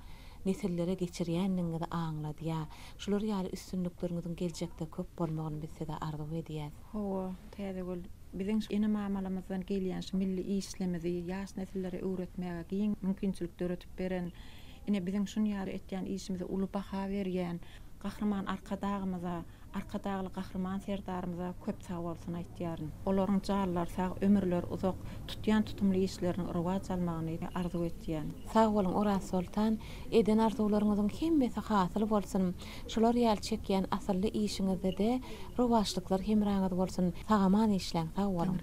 nesillere geçirýänligiňizi aňlady ýa. Şular ýaly üstünlikleriňiziň geljekde köp bolmagyny biz size arzu edýäs. Hawa, täze biziň ene mamalamyzdan gelýän şu milli işlemizi ýaş nesillere öwretmäge giň mümkinçilikler ötüp beren, ene biziň şunu ýary etýän işimize uly baha berýän Gahrman arkadagymyza, arkadagly gahrman serdarymyza köp sag bolsun aýtýaryn. Olaryň jarlar sag ömürler uzak tutýan tutumly işlerini rowaj almagyny arzu etýän. Sag bolun Oraz Sultan, eden arzularyňyzyň hemmesi hasyl bolsun. Şular ýaly çekýän asylly işiňizde de rowajlyklar hemraňyz bolsun. Sagaman işleň, sag bolun.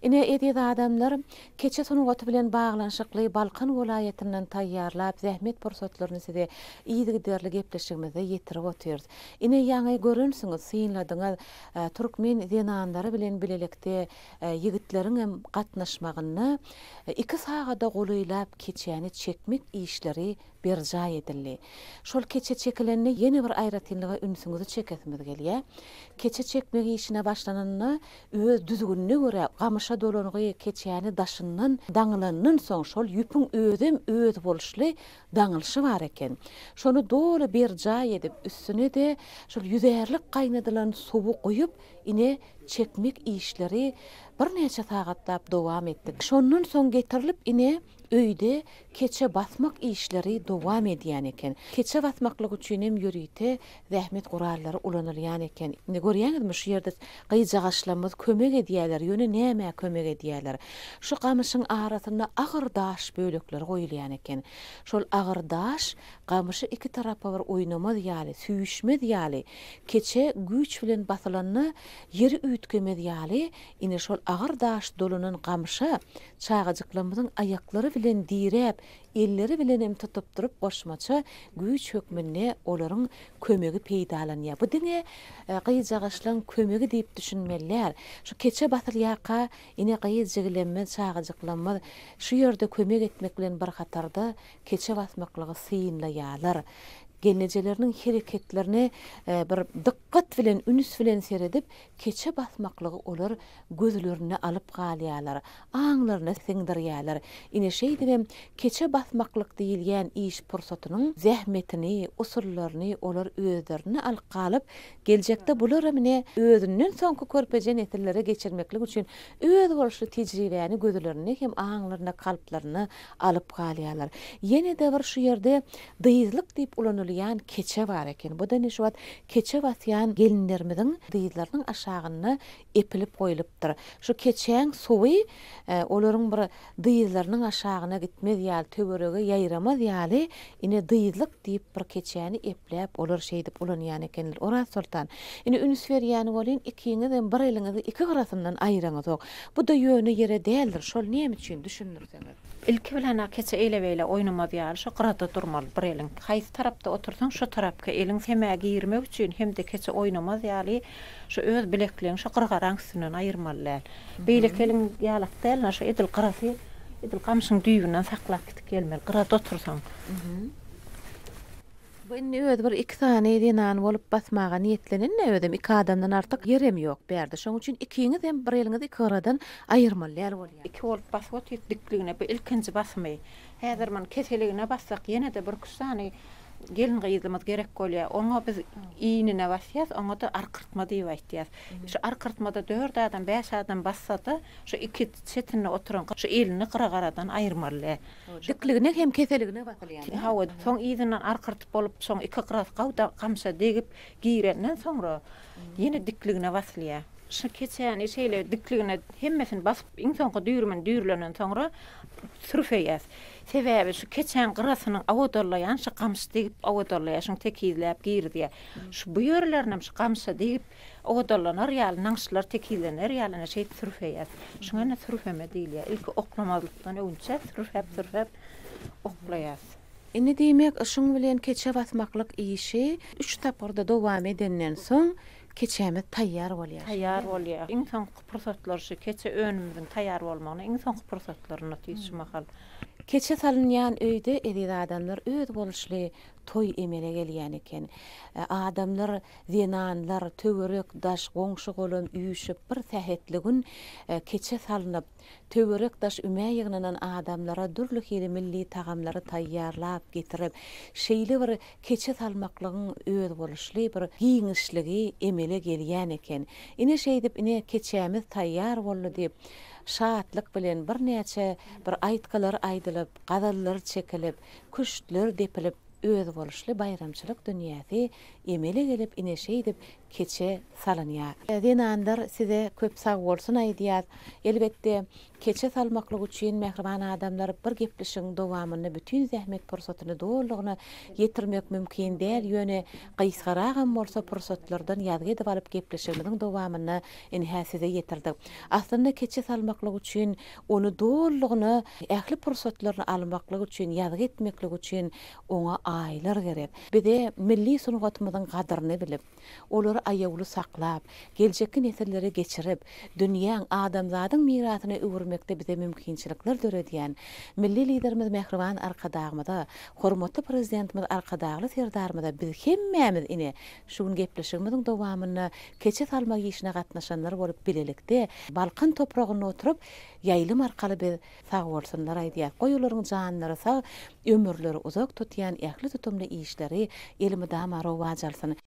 Ine edýän adamlar keçe sunugaty bilen baglanyşykly Balkan welaýatynyň taýýarlap zähmet pursatlaryny size iýdigiderli gepleşigimizde ýetirip oturýarys. Ine ýaňy görünsiňiz, synladyňyz türkmen zenandary bilen bilelikde ýigitleriň hem gatnaşmagyny iki sagada goýlap keçäni çekmek işleri bir jaý edildi. Şol keçe çekilenini ýene bir aýratynlyga ünsüňizi çekesimiz gelýär. Keçe çekmek işine başlananyny öz düzgünine görä gamyşa dolanygy keçäni daşyndan daňylanyň soň şol ýüpüň öz boluşly daňylşy bar eken. Şonu doly bir jaý edip üstüne de şol ýüzerlik gaýnadylan suwu goýup ine çekmek işleri bir näçe sagatlar dowam etdi. Şondan soň getirilip ine öýde keçe basmak işleri dowam edýän eken. Keçe basmaklyk üçin hem ýürüýte zähmet gurallary ulanylýan eken. Ne görýäňizmi şu ýerde gyýjagaşlamyz kömek edýärler, ýöne näme kömek edýärler. Şu gamyşyň arasyna agyr daş bölekleri goýulýan eken. Şol agyr daş gamyşy iki tarapa bir oýnamaz ýaly, süýüşmez ýaly. Keçe güýç bilen basylanyny ýeri üýtgemez ýaly, ine şol agyr daş dolunan gamyşa çağajyklarymyzyň aýaklary bilen direp elleri bilen hem tutup durup goşmaça güýç hökmünde olaryň kömegi peýdalanýar. Bu diňe gyýjagaşlaryň kömegi diýip düşünmeler. Şu keçe batyrýaka ine gyýjygylenme, çagyjyklanma şu ýerde kömek etmek bilen bir hatarda keçe basmaklygy syynlaýarlar. Gelnejeleriniň hereketlerini bir dikkat bilen, üns bilen seredip keçe basmaklygy olar gözlerini alıp galýarlar, aňlaryna siňdirýärler. Ine şeýdem keçe basmaklyk diýilýän iş pursatynyň zähmetini, usullaryny olar özlerini alyp galyp, geljekde bular mine özünden soňky körpeje nesillere geçirmeklik üçin öz bolşy tejribäni gözlerini hem aňlaryna, kalplaryna alyp galýarlar. Ýene-de bir şu ýerde dyýyzlyk diýip ulanylýan keçe bar eken. Bu da ne şuwat keçe basýan gelinlerimiziň dyýyzlarynyň aşagyna epilip goýulypdyr. Şu keçäň suwy olaryň bir dyýyzlarynyň aşagyna gitmez ýaly, töwerege ýaýramaz ýaly, ine dyýyzlyk diýip bir keçäni epläp olar şeý diýip ulanýan ekenler. Oraz sultan. Ine üns berýäni bolyn ikiňizden bir eliňizi iki garasyndan aýyraňyz. Bu da ýöne ýere däldir. Şol näme üçin düşünürseňiz? İlki bilen keçe eyle oynamaz ýaly, şu gyrada durmaly bir eliň. Haýsy tarapda otursaň şu tarapka eliň semäge girmek üçin hem de keçe oynamaz ýaly şu öz bileklerini şu gyrgaraň üstünden aýyrmalylar. Beýle eliň ýalakda şu edil gyrasy, edil gamşyň düýbünden saklap gitip gelmeli. Gyrada otursaň. Bu öz bir iki tane dinan bolup basmaga niýetlenenne ödem iki adamdan artyk ýerem ýok berde. Şoň üçin ikiňiz hem bir eliňizi iki garadan aýyrmalylar bolýar. İki bolup basýat dikligine bu ilkinji basmy. Häzir men keseligine bassak ýene de bir küsany gelin gyýdymyz gerek bolýar. Oňa biz iňine basýas, oňa da arkyrtma diýip aýtýar. Şu arkyrtmada 4 adam, 5 adam bassada, şu iki çetine oturan şu elini garadan aýyrmalylar. Dikligine hem keseligine basylýar. Hawa soň iňinden arkyrtyp bolup soň iki gras gawda gamsa degip giýrenden soňra ýene dikligine basylýar. Şu keçäni şeýle dikligine hemmesini basyp iň soňky düýrülenden soňra sürfeýär. Sebäbi şu keçän gyrasynyň awadallaýan şu gamsa degip awadallaýar, şoň tekizläp giýirdi. Şu bu ýörlerinem şu gamsa degip awadallanar ýaly naňşylar tekizlener ýaly şeýle sürfeýär. Şoňa sürfeme diýilýär. Ilki oklamazlykdan öňçe sürfep oklaýar. Ine diýmek, şoň bilen keçe basmaklyk işi 3 taparda dowam edenden soň keçämiz taýýar bolýar. Taýýar bolýar. Iň soňky pursatlar şu keçe önümizden taýýar bolmagyna iň soňky pursatlaryna ýetişmek. Keçe salınýan öýde edil adamlar öz boluşly toy emele gelýän eken. Adamlar, zenanlar, töwerek, daş, goňşy golum üýüşip bir tähetligin keçe salynıp, töwerek, daş ümäýiginen adamlara dürli hili milli tagamlary taýýarlap getirip, şeýle bir keçe salmaklygyň öz boluşly bir giňişligi emele gelýän eken. Ine şeý diýip, ine keçämiz taýýar boldy diýip, şatlyk bilen bir näçe bir aýtgalar aýdylyp, gadallar çekilip, küştler depilip öz boluşly bayramçylyk dünýäsi emele gelip ine şeý diýip keçe salynýar. Denandar size köp sag bolsun aýdýar. Elbetde keçe salmaklyk üçin mehriban adamlar bir gepleşiň dowamyny bütün zähmet pursatyny doldygyna ýetirmek mümkin däl. Ýöne gysgaragam bolsa pursatlardan ýadgy edip alyp gepleşiginiň dowamyny ine size ýetirdik. Aslynda keçe salmaklyk üçin onu doldygyna ähli pursatlaryny almaklyk üçin ýadgy etmeklik üçin oňa aýlar gerek. Bide milli sungatymyzyň gadyryny bilip, olary aýagly saklap, geljekki nesillere geçirip, dünýäň adamzadyň mirasyny öwürmekde bize mümkinçilikler döredýän milli liderimiz Mehriban Arkadagymyza, hormatly prezidentimiz Arkadagly serdarymyza biz hemmämiz ine şu gepleşigimiziň dowamyny keçe salmak işine gatnaşanlar bolup bilelikde Balkan topragyna oturup ýaýlym arkaly bir sag bolsunlar aýdýar. Goýularyň janlary sag, ömürleri uzak tutýan ähli tutumly işleri elimi dama rowajalsyn.